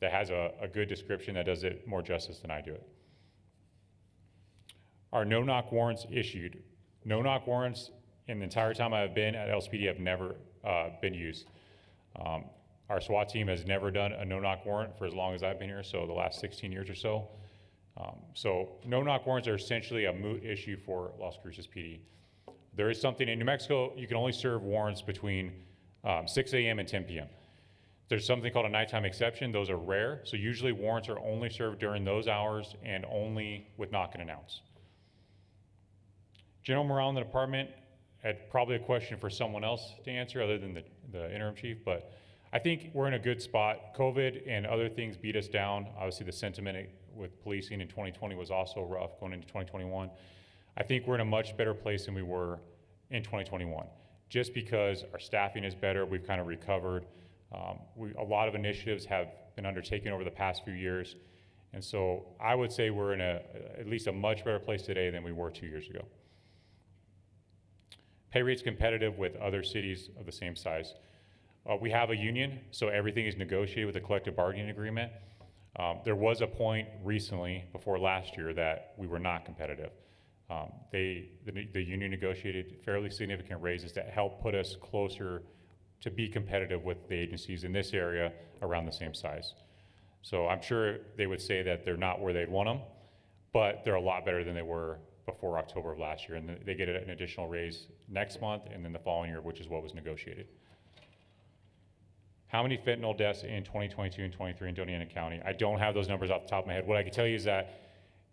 that has a good description that does it more justice than I do it. Are no-knock warrants issued? No-knock warrants in the entire time I've been at LCPD have never been used. Our SWAT team has never done a no-knock warrant for as long as I've been here, so the last 16 years or so. So no-knock warrants are essentially a moot issue for Las Cruces PD. There is something in New Mexico, you can only serve warrants between 6 a.m. and 10 p.m. There's something called a nighttime exception. Those are rare, so usually warrants are only served during those hours and only with knock and announce. General morale in the department, had probably a question for someone else to answer other than the interim chief, but I think we're in a good spot. COVID and other things beat us down. Obviously the sentiment with policing in 2020 was also rough going into 2021. I think we're in a much better place than we were in 2021. Just because our staffing is better, we've kind of recovered. A lot of initiatives have been undertaken over the past few years. And so I would say we're in at least a much better place today than we were 2 years ago. Pay rate's competitive with other cities of the same size. We have a union, so everything is negotiated with a collective bargaining agreement. There was a point recently, before last year, that we were not competitive. The union negotiated fairly significant raises that help put us closer to be competitive with the agencies in this area around the same size. So I'm sure they would say that they're not where they'd want them, but they're a lot better than they were before October of last year, and they get an additional raise next month and then the following year, which is what was negotiated. How many fentanyl deaths in 2022 and 23 in Doña Ana County? I don't have those numbers off the top of my head. What I can tell you is that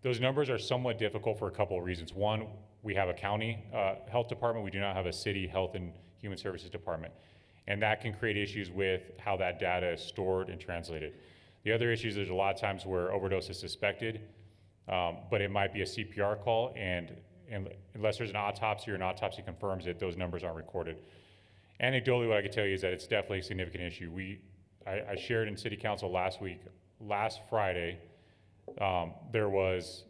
those numbers are somewhat difficult for a couple of reasons. One, we have a county health department. We do not have a city health and human services department. And that can create issues with how that data is stored and translated. The other issue is there's a lot of times where overdose is suspected, but it might be a CPR call, and unless there's an autopsy or an autopsy confirms it, those numbers aren't recorded. Anecdotally, what I can tell you is that it's definitely a significant issue. I shared in City Council last Friday, there was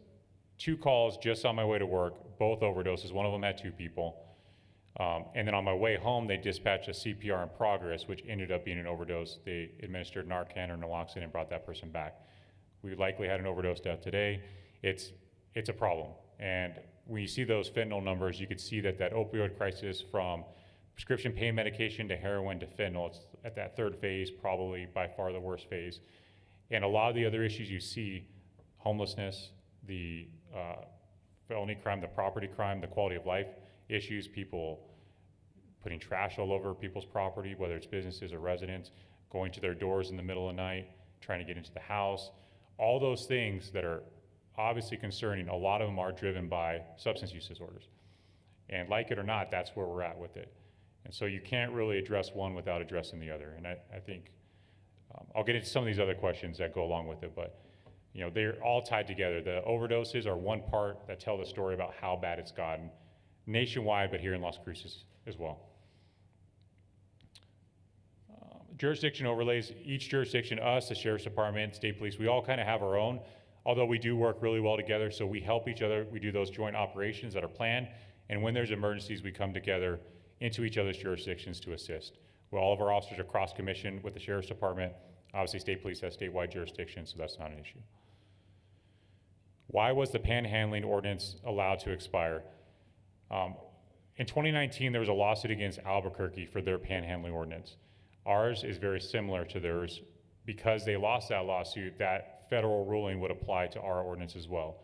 2 calls just on my way to work, both overdoses. One of them had 2 people. And then on my way home, they dispatched a CPR in progress, which ended up being an overdose. They administered Narcan or naloxone and brought that person back. We likely had an overdose death today. It's a problem. And when you see those fentanyl numbers, you could see that opioid crisis from prescription pain medication to heroin to fentanyl. It's at that third phase, probably by far the worst phase. And a lot of the other issues you see, homelessness, the felony crime, the property crime, the quality of life issues, people putting trash all over people's property, whether it's businesses or residents, going to their doors in the middle of the night, trying to get into the house. All those things that are obviously concerning, a lot of them are driven by substance use disorders. And like it or not, that's where we're at with it. And so you can't really address one without addressing the other. And I think, I'll get into some of these other questions that go along with it, but you know, they're all tied together. The overdoses are one part that tell the story about how bad it's gotten nationwide, but here in Las Cruces as well. Jurisdiction overlays, each jurisdiction, us, the Sheriff's Department, State Police, we all kind of have our own, although we do work really well together, so we help each other. We do those joint operations that are planned, and when there's emergencies, we come together into each other's jurisdictions to assist. Well, all of our officers are cross-commissioned with the Sheriff's Department. Obviously, State Police has statewide jurisdiction, so that's not an issue. Why was the panhandling ordinance allowed to expire? In 2019, there was a lawsuit against Albuquerque for their panhandling ordinance. Ours is very similar to theirs. Because they lost that lawsuit, that federal ruling would apply to our ordinance as well.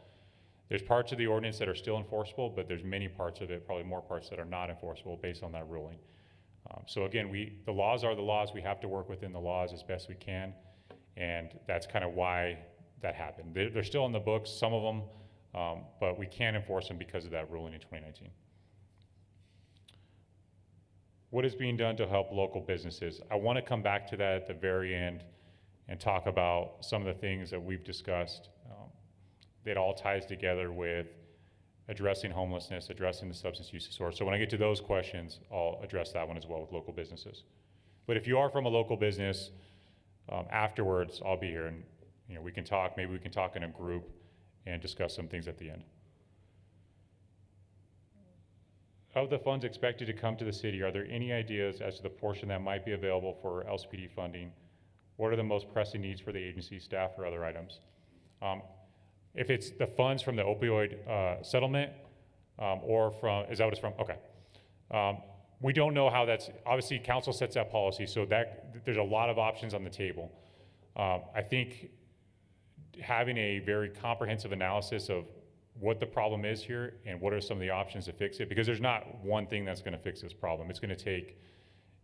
There's parts of the ordinance that are still enforceable, but there's many parts of it, probably more parts that are not enforceable based on that ruling. So again, the laws are the laws. We have to work within the laws as best we can, and that's kind of why that happened. They're still in the books, some of them, but we can't enforce them because of that ruling in 2019. What is being done to help local businesses? I want to come back to that at the very end and talk about some of the things that we've discussed. It all ties together with addressing homelessness, addressing the substance use disorder. So when I get to those questions, I'll address that one as well with local businesses. But if you are from a local business, afterwards, I'll be here and you know, we can talk, maybe we can talk in a group and discuss some things at the end. Of the funds expected to come to the city, are there any ideas as to the portion that might be available for LCPD funding? What are the most pressing needs for the agency, staff, or other items? If it's the funds from the opioid settlement, or from, is that what it's from? Okay. We don't know how that's, obviously council sets that policy, so that there's a lot of options on the table. I think having a very comprehensive analysis of what the problem is here and what are some of the options to fix it, because there's not one thing that's going to fix this problem. It's going to take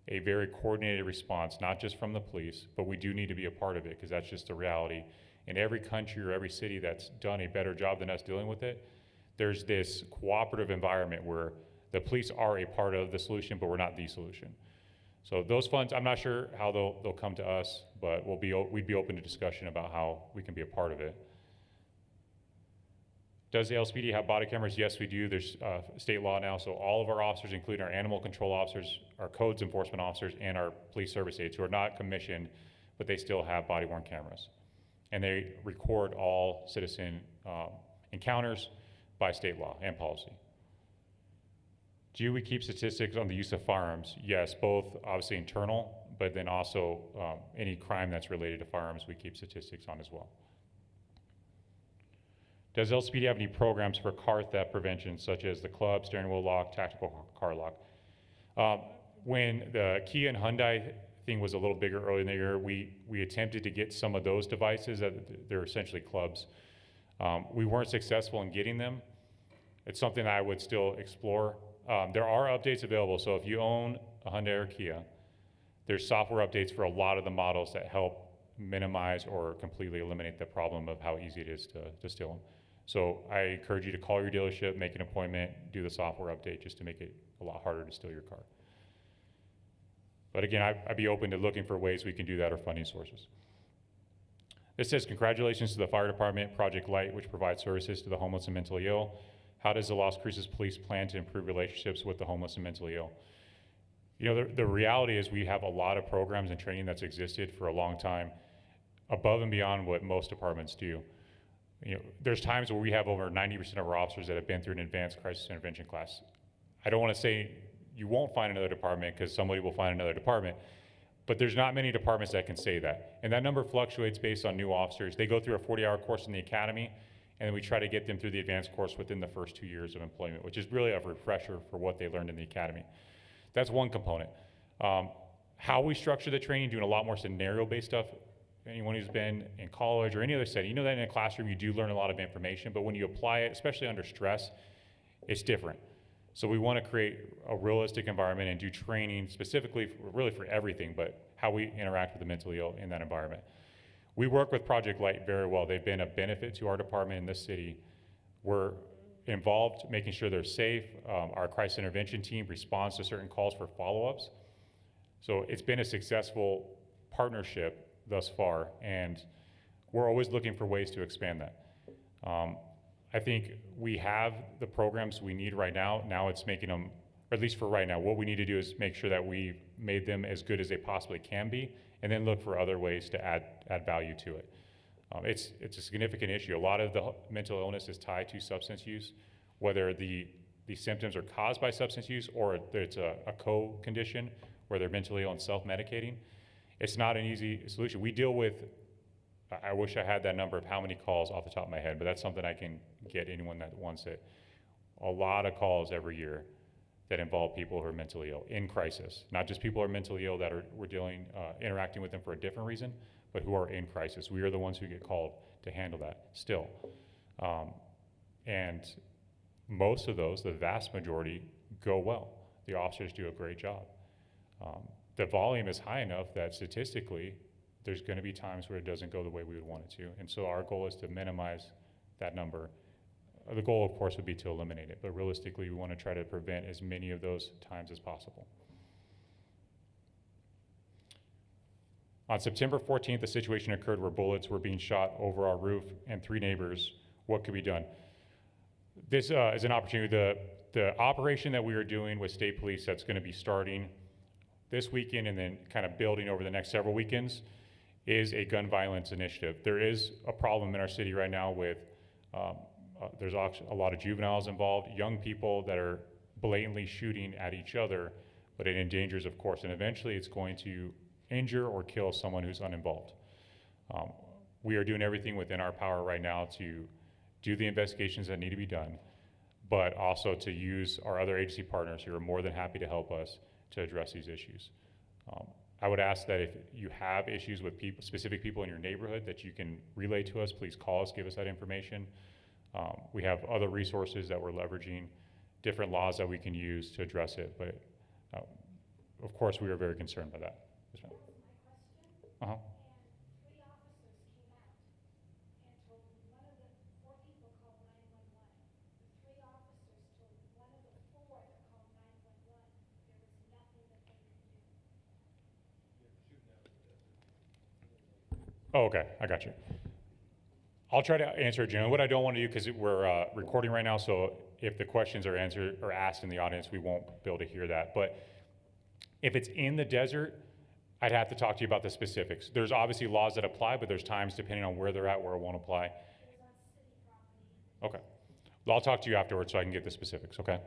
a very coordinated response, not just from the police, but we do need to be a part of it because that's just the reality. In every country or every city that's done a better job than us dealing with it, there's this cooperative environment where the police are a part of the solution, but we're not the solution. So those funds, I'm not sure how they'll come to us, but we'd be open to discussion about how we can be a part of it. Does the LCPD have body cameras? Yes, we do. There's state law now, so all of our officers, including our animal control officers, our codes enforcement officers, and our police service aides who are not commissioned, but they still have body-worn cameras. And they record all citizen encounters by state law and policy. Do we keep statistics on the use of firearms? Yes, both obviously internal, but then also any crime that's related to firearms, we keep statistics on as well. Does LCPD have any programs for car theft prevention, such as the club, steering wheel lock, tactical car lock? When the Kia and Hyundai thing was a little bigger early in the year, we attempted to get some of those devices. They're essentially clubs. We weren't successful in getting them. It's something that I would still explore. There are updates available, so if you own a Hyundai or Kia, there's software updates for a lot of the models that help minimize or completely eliminate the problem of how easy it is to steal them. So I encourage you to call your dealership, make an appointment, do the software update just to make it a lot harder to steal your car. But again, I'd be open to looking for ways we can do that or funding sources. This says, congratulations to the fire department, Project Light, which provides services to the homeless and mentally ill. How does the Las Cruces Police plan to improve relationships with the homeless and mentally ill? You know, the reality is we have a lot of programs and training that's existed for a long time, above and beyond what most departments do. You know, there's times where we have over 90% of our officers that have been through an advanced crisis intervention class. I don't want to say you won't find another department because somebody will find another department, but there's not many departments that can say that. And that number fluctuates based on new officers. They go through a 40-hour course in the academy, and then we try to get them through the advanced course within the first 2 years of employment, which is really a refresher for what they learned in the academy. That's one component. How we structure the training, doing a lot more scenario-based stuff. Anyone who's been in college or any other setting, you know that in a classroom you do learn a lot of information, but when you apply it, especially under stress, it's different. So we want to create a realistic environment and do training specifically, really for everything, but how we interact with the mentally ill in that environment. We work with Project Light very well. They've been a benefit to our department in this city. We're involved making sure they're safe. Our crisis intervention team responds to certain calls for follow-ups. So it's been a successful partnership thus far, and we're always looking for ways to expand that. I think we have the programs we need right now. Now it's making them, or at least for right now, what we need to do is make sure that we've made them as good as they possibly can be, and then look for other ways to add value to it. It's a significant issue. A lot of the mental illness is tied to substance use, whether the symptoms are caused by substance use or it's a co-condition where they're mentally ill and self-medicating. It's not an easy solution. We deal with, I wish I had that number of how many calls off the top of my head, but that's something I can get anyone that wants it. A lot of calls every year that involve people who are mentally ill in crisis. Not just people who are mentally ill that we're interacting with them for a different reason, but who are in crisis. We are the ones who get called to handle that still. And most of those, the vast majority, go well. The officers do a great job. The volume is high enough that statistically, there's going to be times where it doesn't go the way we would want it to. And so our goal is to minimize that number. The goal, of course, would be to eliminate it, but realistically, we want to try to prevent as many of those times as possible. On September 14th, a situation occurred where bullets were being shot over our roof and 3 neighbors. What could be done? This is an opportunity. The operation that we are doing with state police that's going to be starting this weekend and then kind of building over the next several weekends is a gun violence initiative. There is a problem in our city right now with there's a lot of juveniles involved, young people that are blatantly shooting at each other, but it endangers, of course, and eventually it's going to injure or kill someone who's uninvolved. We are doing everything within our power right now to do the investigations that need to be done, but also to use our other agency partners who are more than happy to help us to address these issues. I would ask that if you have issues with specific people in your neighborhood that you can relay to us, please call us, give us that information. We have other resources that we're leveraging, different laws that we can use to address it, but of course we are very concerned by that. Yes, ma'am. Uh-huh. Oh, okay, I got you. I'll try to answer it generally. What I don't want to do, because we're recording right now, so if the questions are answered or asked in the audience, we won't be able to hear that. But if it's in the desert, I'd have to talk to you about the specifics. There's obviously laws that apply, but there's times depending on where they're at where it won't apply. Okay. Well, I'll talk to you afterwards so I can get the specifics, okay?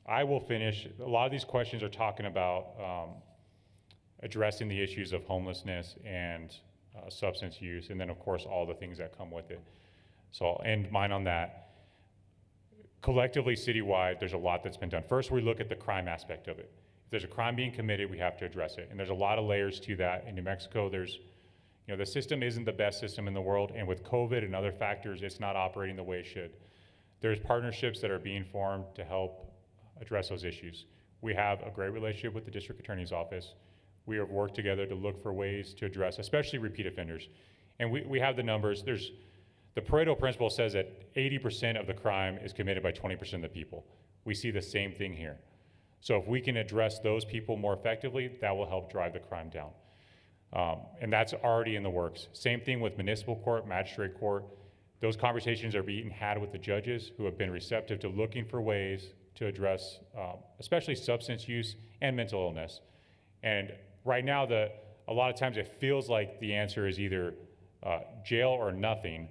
I will finish. A lot of these questions are talking about addressing the issues of homelessness and substance use, and then of course all the things that come with it. So I'll end mine on that. Collectively, citywide, there's a lot that's been done. First, we look at the crime aspect of it. If there's a crime being committed, we have to address it. And there's a lot of layers to that. In New Mexico, the system isn't the best system in the world, and with COVID and other factors, it's not operating the way it should. There's partnerships that are being formed to help address those issues. We have a great relationship with the district attorney's office. We have worked together to look for ways to address, especially repeat offenders. And we have the numbers. The Pareto principle says that 80% of the crime is committed by 20% of the people. We see the same thing here. So if we can address those people more effectively, that will help drive the crime down. And that's already in the works. Same thing with municipal court, magistrate court. Those conversations are being had with the judges who have been receptive to looking for ways to address especially substance use and mental illness. And right now, a lot of times it feels like the answer is either jail or nothing,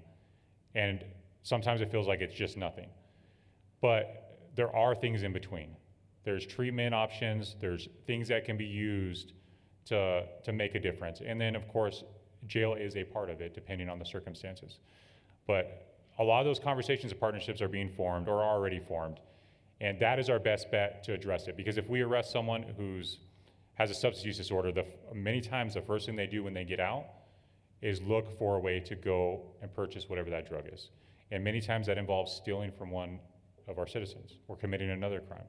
and sometimes it feels like it's just nothing. But there are things in between. There's treatment options, there's things that can be used to make a difference. And then of course, jail is a part of it depending on the circumstances. But a lot of those conversations and partnerships are being formed or are already formed. And that is our best bet to address it. Because if we arrest someone has a substance use disorder, many times the first thing they do when they get out is look for a way to go and purchase whatever that drug is. And many times that involves stealing from one of our citizens or committing another crime.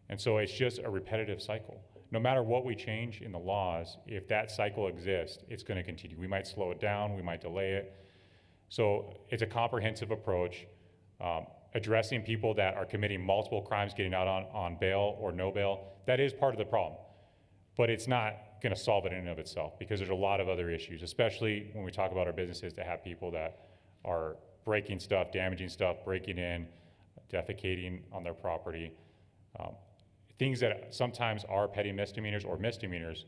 And so it's just a repetitive cycle. No matter what we change in the laws, if that cycle exists, it's going to continue. We might slow it down, we might delay it. So it's a comprehensive approach, addressing people that are committing multiple crimes, getting out on bail or no bail. That is part of the problem, but it's not going to solve it in and of itself, because there's a lot of other issues, especially when we talk about our businesses that have people that are breaking stuff, damaging stuff, breaking in, defecating on their property. Things that sometimes are petty misdemeanors or misdemeanors,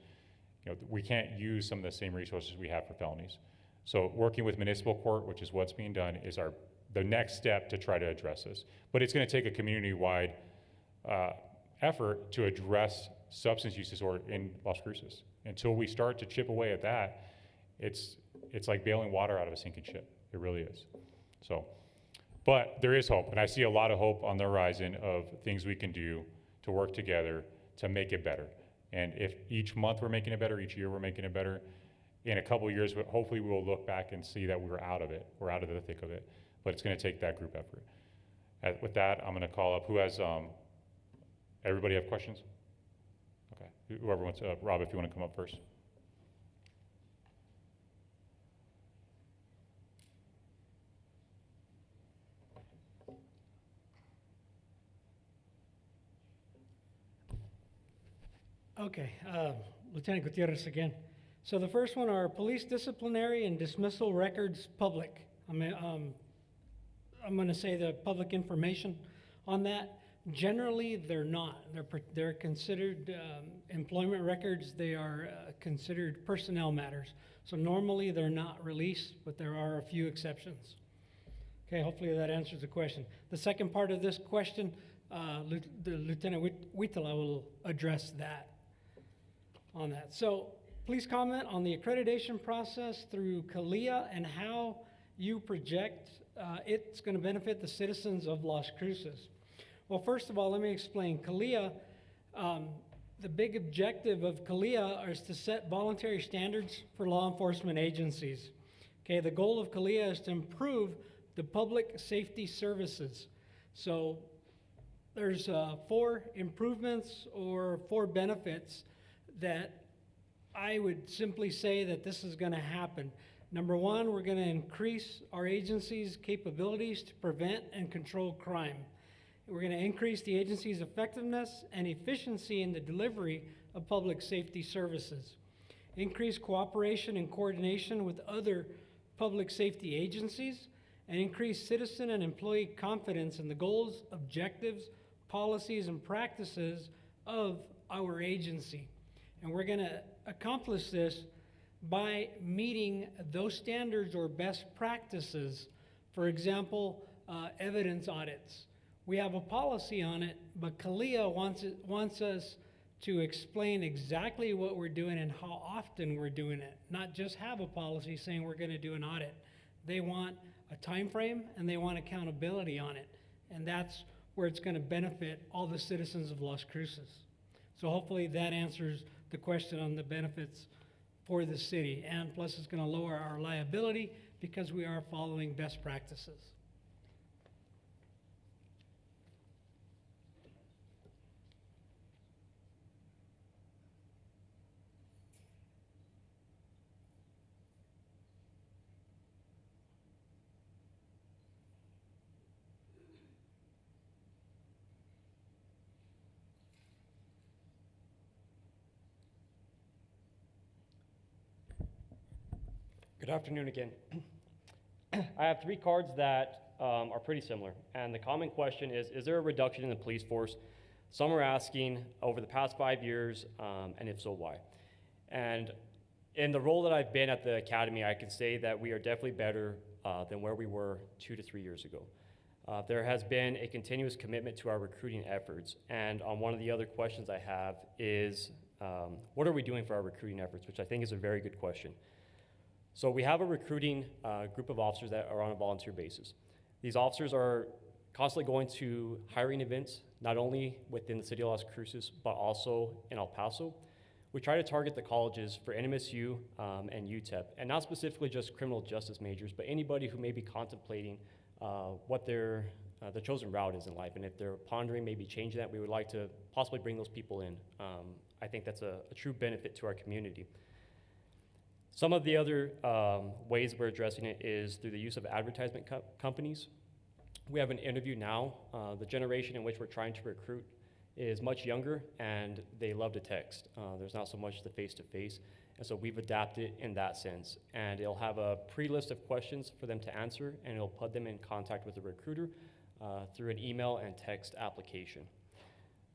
we can't use some of the same resources we have for felonies. So working with municipal court, which is what's being done, is the next step to try to address this. But it's going to take a community-wide effort to address substance use disorder in Las Cruces. Until we start to chip away at that, it's like bailing water out of a sinking ship. It really is. So, but there is hope, and I see a lot of hope on the horizon of things we can do to work together to make it better. And if each month we're making it better, each year we're making it better, in a couple of years, hopefully we'll look back and see that we're out of it. We're out of the thick of it. But it's going to take that group effort. With that, I'm going to call up who has, everybody have questions? Okay, whoever wants, Rob, if you want to come up first. Okay, Lieutenant Gutierrez again. So the first one are police disciplinary and dismissal records public. I'm going to say the public information on that. Generally, they're not. They're considered employment records. They are considered personnel matters. So normally they're not released, but there are a few exceptions. Okay, hopefully that answers the question. The second part of this question, the Lieutenant Huitala will address that. On that. So please comment on the accreditation process through CALIA and how you project it's going to benefit the citizens of Las Cruces. Well, first of all, let me explain. CALIA, the big objective of CALIA is to set voluntary standards for law enforcement agencies. Okay, the goal of CALIA is to improve the public safety services. So there's 4 improvements or 4 benefits that I would simply say that this is going to happen. Number 1, we're going to increase our agency's capabilities to prevent and control crime. We're going to increase the agency's effectiveness and efficiency in the delivery of public safety services. Increase cooperation and coordination with other public safety agencies, and increase citizen and employee confidence in the goals, objectives, policies, and practices of our agency. And we're going to accomplish this by meeting those standards or best practices. For example, evidence audits. We have a policy on it, but CALIA wants us to explain exactly what we're doing and how often we're doing it, not just have a policy saying we're going to do an audit. They want a time frame and they want accountability on it, and that's where it's going to benefit all the citizens of Las Cruces. So hopefully that answers the question on the benefits for the city, and plus it's going to lower our liability because we are following best practices. Good afternoon again. I have 3 cards that are pretty similar, and the common question is there a reduction in the police force? Some are asking over the past 5 years, and if so, why? And in the role that I've been at the academy, I can say that we are definitely better than where we were 2 to 3 years ago. There has been a continuous commitment to our recruiting efforts, and on one of the other questions I have is, what are we doing for our recruiting efforts, which I think is a very good question. So we have a recruiting group of officers that are on a volunteer basis. These officers are constantly going to hiring events, not only within the city of Las Cruces, but also in El Paso. We try to target the colleges for NMSU and UTEP, and not specifically just criminal justice majors, but anybody who may be contemplating what their chosen route is in life. And if they're pondering maybe changing that, we would like to possibly bring those people in. I think that's a true benefit to our community. Some of the other ways we're addressing it is through the use of advertisement companies. We have an interview now. The generation in which we're trying to recruit is much younger, and they love to text. There's not so much the face-to-face, and so we've adapted in that sense. And it'll have a pre-list of questions for them to answer, and it'll put them in contact with the recruiter through an email and text application.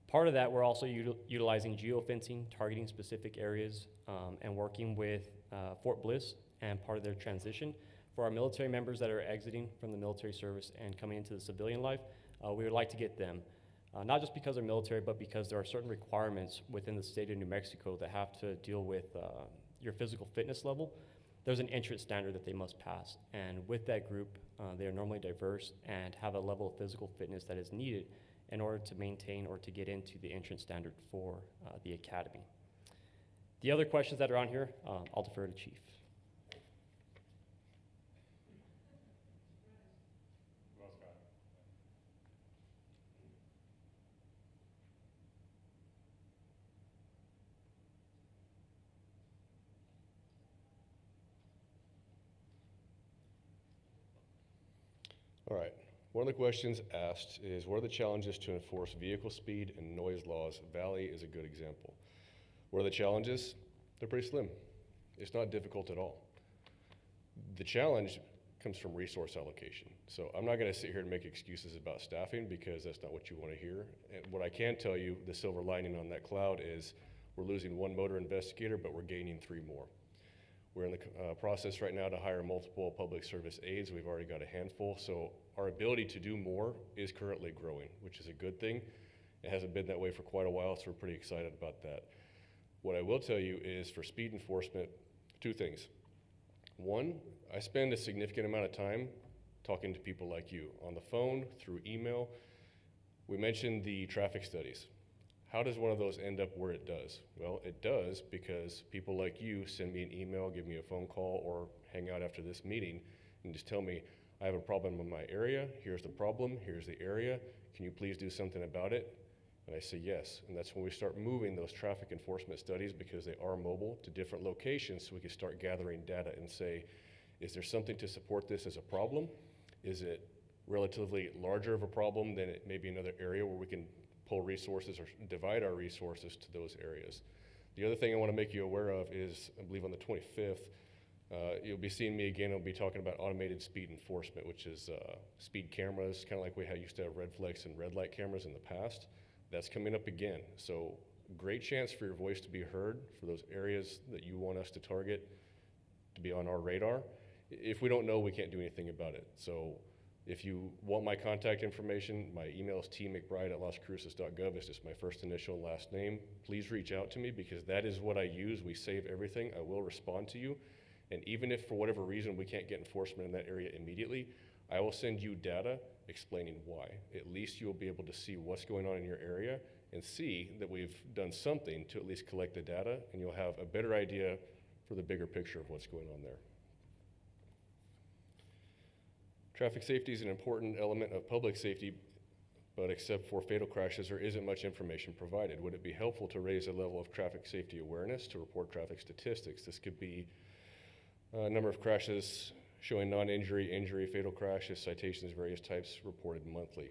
Part of that, we're also utilizing geofencing, targeting specific areas, and working with Fort Bliss and part of their transition. For our military members that are exiting from the military service and coming into the civilian life, we would like to get them, not just because they're military, but because there are certain requirements within the state of New Mexico that have to deal with your physical fitness level. There's an entrance standard that they must pass. And with that group, they are normally diverse and have a level of physical fitness that is needed in order to maintain or to get into the entrance standard for the academy. The other questions that are on here, I'll defer to Chief. All right. One of the questions asked is, what are the challenges to enforce vehicle speed and noise laws? Valley is a good example. What are the challenges? They're pretty slim. It's not difficult at all. The challenge comes from resource allocation. So I'm not going to sit here and make excuses about staffing because that's not what you want to hear. And what I can tell you, the silver lining on that cloud is we're losing one motor investigator, but we're gaining 3 more. We're in the process right now to hire multiple public service aides. We've already got a handful. So our ability to do more is currently growing, which is a good thing. It hasn't been that way for quite a while, so we're pretty excited about that. What I will tell you is for speed enforcement, 2 things. One, I spend a significant amount of time talking to people like you on the phone, through email. We mentioned the traffic studies. How does one of those end up where it does? Well, it does because people like you send me an email, give me a phone call, or hang out after this meeting and just tell me, I have a problem in my area, here's the problem, here's the area, can you please do something about it? And I say yes, and that's when we start moving those traffic enforcement studies because they are mobile to different locations so we can start gathering data and say, is there something to support this as a problem? Is it relatively larger of a problem than it may be another area where we can pull resources or divide our resources to those areas? The other thing I want to make you aware of is, I believe on the 25th, you'll be seeing me again. I'll be talking about automated speed enforcement, which is speed cameras, kind of like we used to have red flex and red light cameras in the past. That's coming up again. So great chance for your voice to be heard for those areas that you want us to target to be on our radar. If we don't know, we can't do anything about it. So if you want my contact information, my email is tmcbride@lascruces.gov. It's just my first initial and last name. Please reach out to me because that is what I use. We save everything. I will respond to you. And even if for whatever reason we can't get enforcement in that area immediately, I will send you data explaining why. At least you'll be able to see what's going on in your area and see that we've done something to at least collect the data, and you'll have a better idea for the bigger picture of what's going on there. Traffic safety is an important element of public safety, but except for fatal crashes, there isn't much information provided. Would it be helpful to raise a level of traffic safety awareness to report traffic statistics? This could be a number of crashes showing non-injury, injury, fatal crashes, citations, various types reported monthly.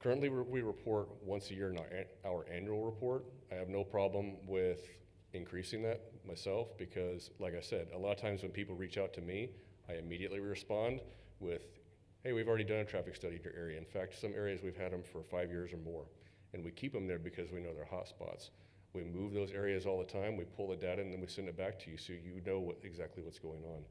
Currently, we report once a year in our annual report. I have no problem with increasing that myself because, like I said, a lot of times when people reach out to me, I immediately respond with, hey, we've already done a traffic study in your area. In fact, some areas we've had them for 5 years or more, and we keep them there because we know they're hot spots. We move those areas all the time, we pull the data, and then we send it back to you so you know exactly what's going on.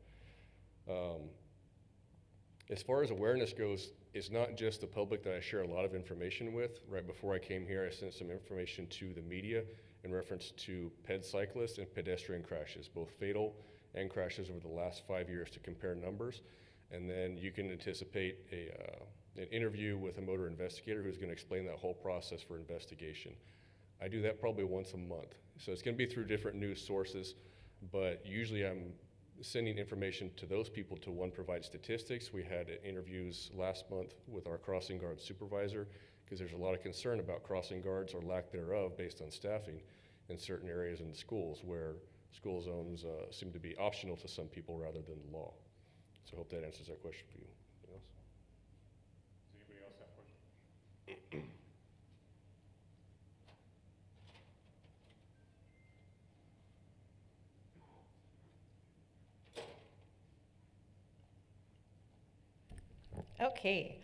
As far as awareness goes, it's not just the public that I share a lot of information with. Right before I came here, I sent some information to the media in reference to ped cyclists and pedestrian crashes, both fatal and crashes over the last 5 years to compare numbers. And then you can anticipate an interview with a motor investigator who's going to explain that whole process for investigation. I do that probably once a month. So it's going to be through different news sources, but usually I'm sending information to those people to, one, provide statistics. We had interviews last month with our crossing guard supervisor, because there's a lot of concern about crossing guards or lack thereof based on staffing in certain areas in the schools where school zones seem to be optional to some people rather than the law. So I hope that answers that question for you. Anything else? Does anybody else have questions? Okay.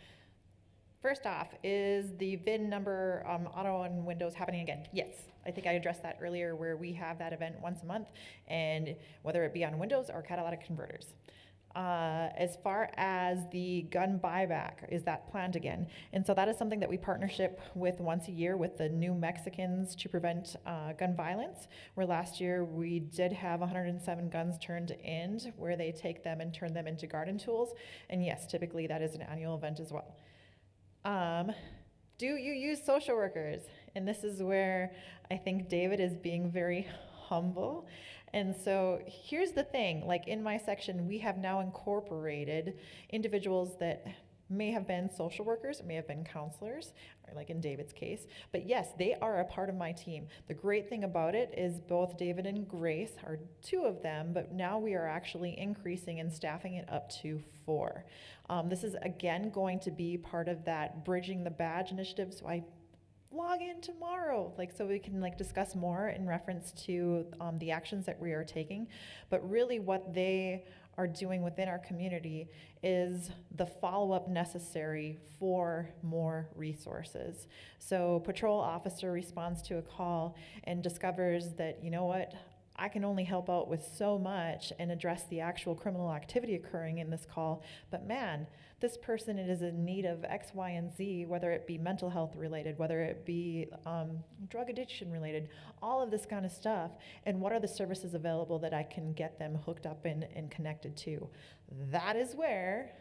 First off, is the VIN number auto on Windows happening again? Yes. I think I addressed that earlier, where we have that event once a month, and whether it be on Windows or catalytic converters. As far as the gun buyback, is that planned again? And so that is something that we partnership with once a year with the New Mexicans to prevent gun violence, where last year we did have 107 guns turned in, where they take them and turn them into garden tools. And yes, typically that is an annual event as well. Do you use social workers? And this is where I think David is being very humble. And so here's the thing, like in my section, we have now incorporated individuals that may have been social workers, may have been counselors, or like in David's case, but yes, they are a part of my team. The great thing about it is both David and Grace are two of them, but now we are actually increasing and staffing it up to 4. This is again going to be part of that Bridging the Badge initiative, so I log in tomorrow, like, so we can like discuss more in reference to the actions that we are taking. But really what they are doing within our community is the follow-up necessary for more resources. So patrol officer responds to a call and discovers that, you know what, I can only help out with so much and address the actual criminal activity occurring in this call, but man, this person is in need of X, Y, and Z, whether it be mental health related, whether it be drug addiction related, all of this kind of stuff, and what are the services available that I can get them hooked up in and connected to. That is where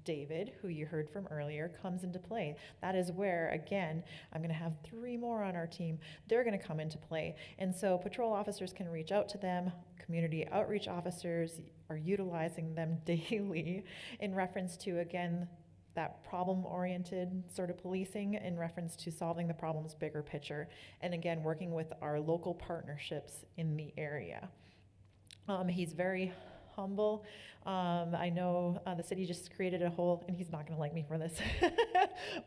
David, who you heard from earlier, comes into play. That is where, again, I'm going to have 3 more on our team. They're going to come into play. And so patrol officers can reach out to them. Community outreach officers are utilizing them daily in reference to, again, that problem-oriented sort of policing in reference to solving the problem's bigger picture. And again, working with our local partnerships in the area. He's very humble. I know the city just created a whole, and he's not going to like me for this,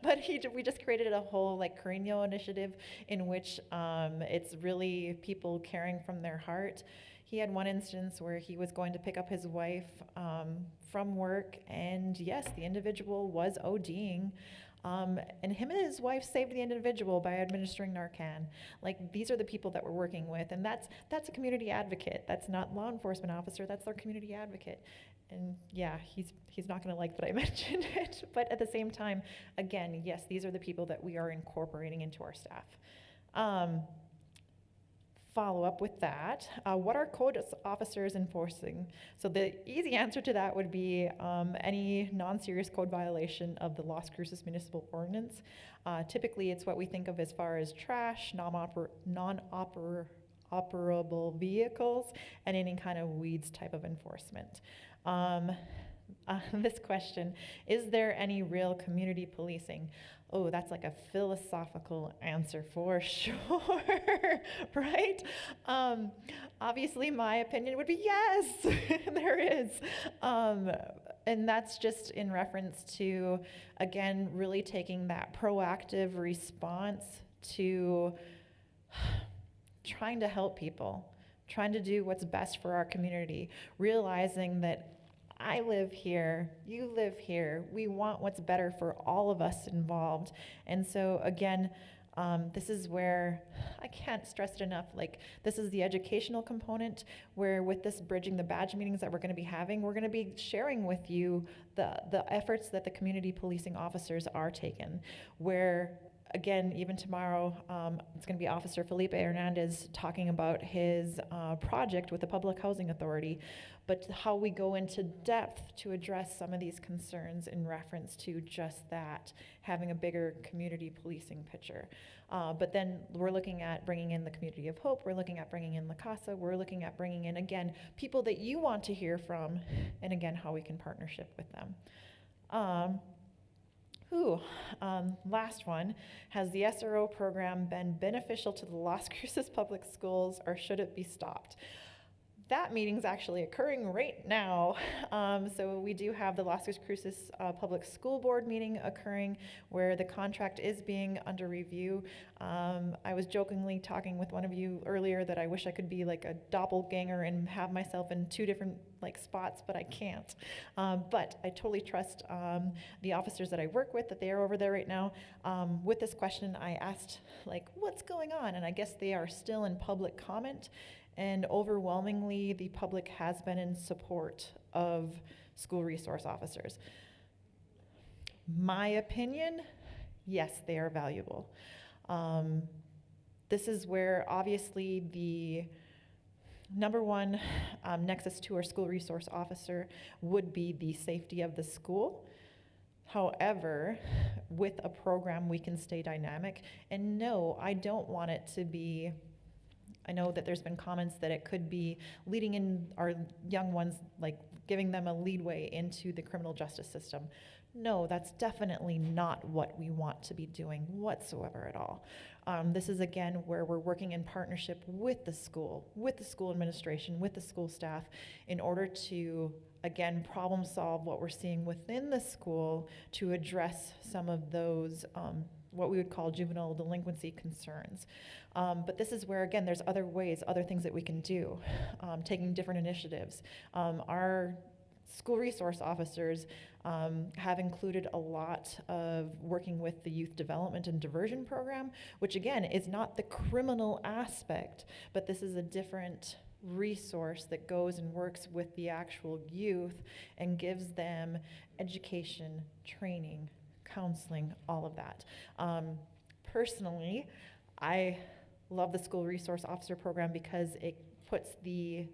but we just created a whole like Carino initiative in which it's really people caring from their heart. He had one instance where he was going to pick up his wife from work, and yes, the individual was ODing. And him and his wife saved the individual by administering Narcan. Like, these are the people that we're working with, and that's a community advocate. That's not law enforcement officer, that's our community advocate. And yeah, he's not gonna like that I mentioned it, but at the same time, again, yes, these are the people that we are incorporating into our staff. Follow up with that. What are code officers enforcing? So the easy answer to that would be any non-serious code violation of the Las Cruces Municipal Ordinance. Typically, it's what we think of as far as trash, non-operable vehicles, and any kind of weeds type of enforcement. This question, is there any real community policing? Oh, that's like a philosophical answer for sure, right? Obviously, my opinion would be yes, there is. And that's just in reference to, again, really taking that proactive response to trying to help people, trying to do what's best for our community, realizing that I live here, you live here, we want what's better for all of us involved. And so again, this is where, I can't stress it enough, like this is the educational component where with this Bridging the Badge meetings that we're gonna be having, we're gonna be sharing with you the efforts that the community policing officers are taking, where again, even tomorrow, it's going to be Officer Felipe Hernandez talking about his project with the Public Housing Authority. but how we go into depth to address some of these concerns in reference to just that, having a bigger community policing picture. But then we're looking at bringing in the Community of Hope, we're looking at bringing in La Casa, we're looking at bringing in, again, people that you want to hear from, and again, how we can partnership with them. Last one, has the SRO program been beneficial to the Las Cruces Public Schools, or should it be stopped? That meeting's actually occurring right now. So we do have the Las Cruces Public School Board meeting occurring where the contract is being under review. I was jokingly talking with one of you earlier that I wish I could be like a doppelganger and have myself in two different like spots, but I can't. But I totally trust the officers that I work with, that they are over there right now. With this question, I asked like, what's going on? And I guess they are still in public comment. And overwhelmingly, the public has been in support of school resource officers. My opinion, yes, they are valuable. This is where obviously the number one nexus to our school resource officer would be the safety of the school. However, with a program, we can stay dynamic. And no, I don't want it to be, I know that there's been comments that it could be leading in our young ones, like giving them a leadway into the criminal justice system. No, that's definitely not what we want to be doing whatsoever at all. This is again where we're working in partnership with the school administration, with the school staff, in order to, again, problem solve what we're seeing within the school to address some of those what we would call juvenile delinquency concerns. But this is where, again, there's other ways, other things that we can do, taking different initiatives. Our school resource officers have included a lot of working with the youth development and diversion program, which again is not the criminal aspect, but this is a different resource that goes and works with the actual youth and gives them education, training, counseling, all of that. Personally, I love the school resource officer program because it puts the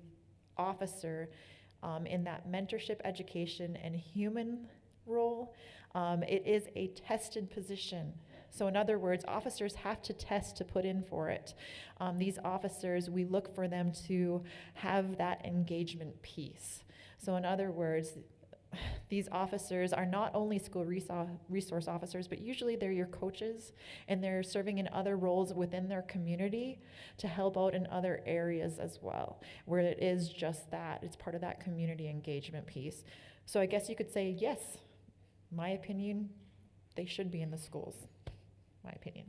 officer in that mentorship, education, and human role. It is a tested position. So in other words, officers have to test to put in for it. These officers, we look for them to have that engagement piece. So in other words, these officers are not only school resource officers, but usually they're your coaches, and they're serving in other roles within their community to help out in other areas as well, where it is just that, it's part of that community engagement piece. So I guess you could say, yes, my opinion, they should be in the schools, my opinion.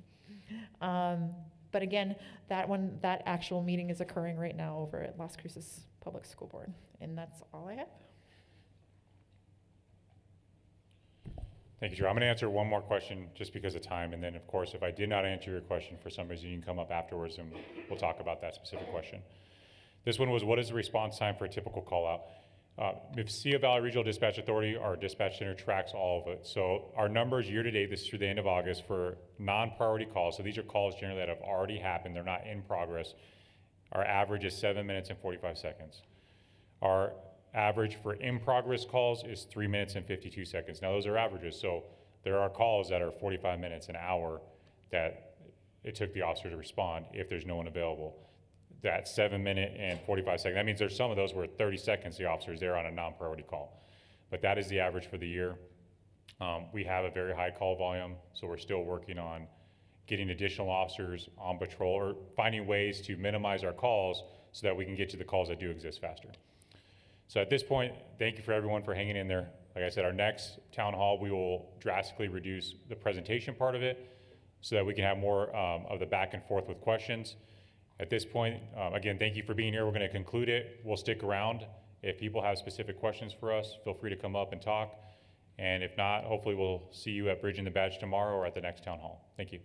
But again, that actual meeting is occurring right now over at Las Cruces Public School Board, and that's all I have. Thank you, Drew. I'm going to answer one more question just because of time, and then, of course, if I did not answer your question for some reason, you can come up afterwards and we'll talk about that specific question. This one was, what is the response time for a typical call-out? If Sea Valley Regional Dispatch Authority, our dispatch center tracks all of it. So our numbers year-to-date, this is through the end of August, for non-priority calls, so these are calls generally that have already happened, they're not in progress, our average is 7 minutes and 45 seconds. Our average for in-progress calls is 3 minutes and 52 seconds. Now those are averages, so there are calls that are 45 minutes, an hour, that it took the officer to respond if there's no one available. That 7 minute and 45 seconds, that means there's some of those where 30 seconds the officer is there on a non-priority call. But that is the average for the year. We have a very high call volume, so we're still working on getting additional officers on patrol or finding ways to minimize our calls so that we can get to the calls that do exist faster. So at this point, thank you for everyone for hanging in there. Like I said, our next town hall, we will drastically reduce the presentation part of it so that we can have more of the back and forth with questions. At this point, again, thank you for being here. We're going to conclude it. We'll stick around. If people have specific questions for us, feel free to come up and talk. And if not, hopefully we'll see you at Bridging the Badge tomorrow or at the next town hall. Thank you.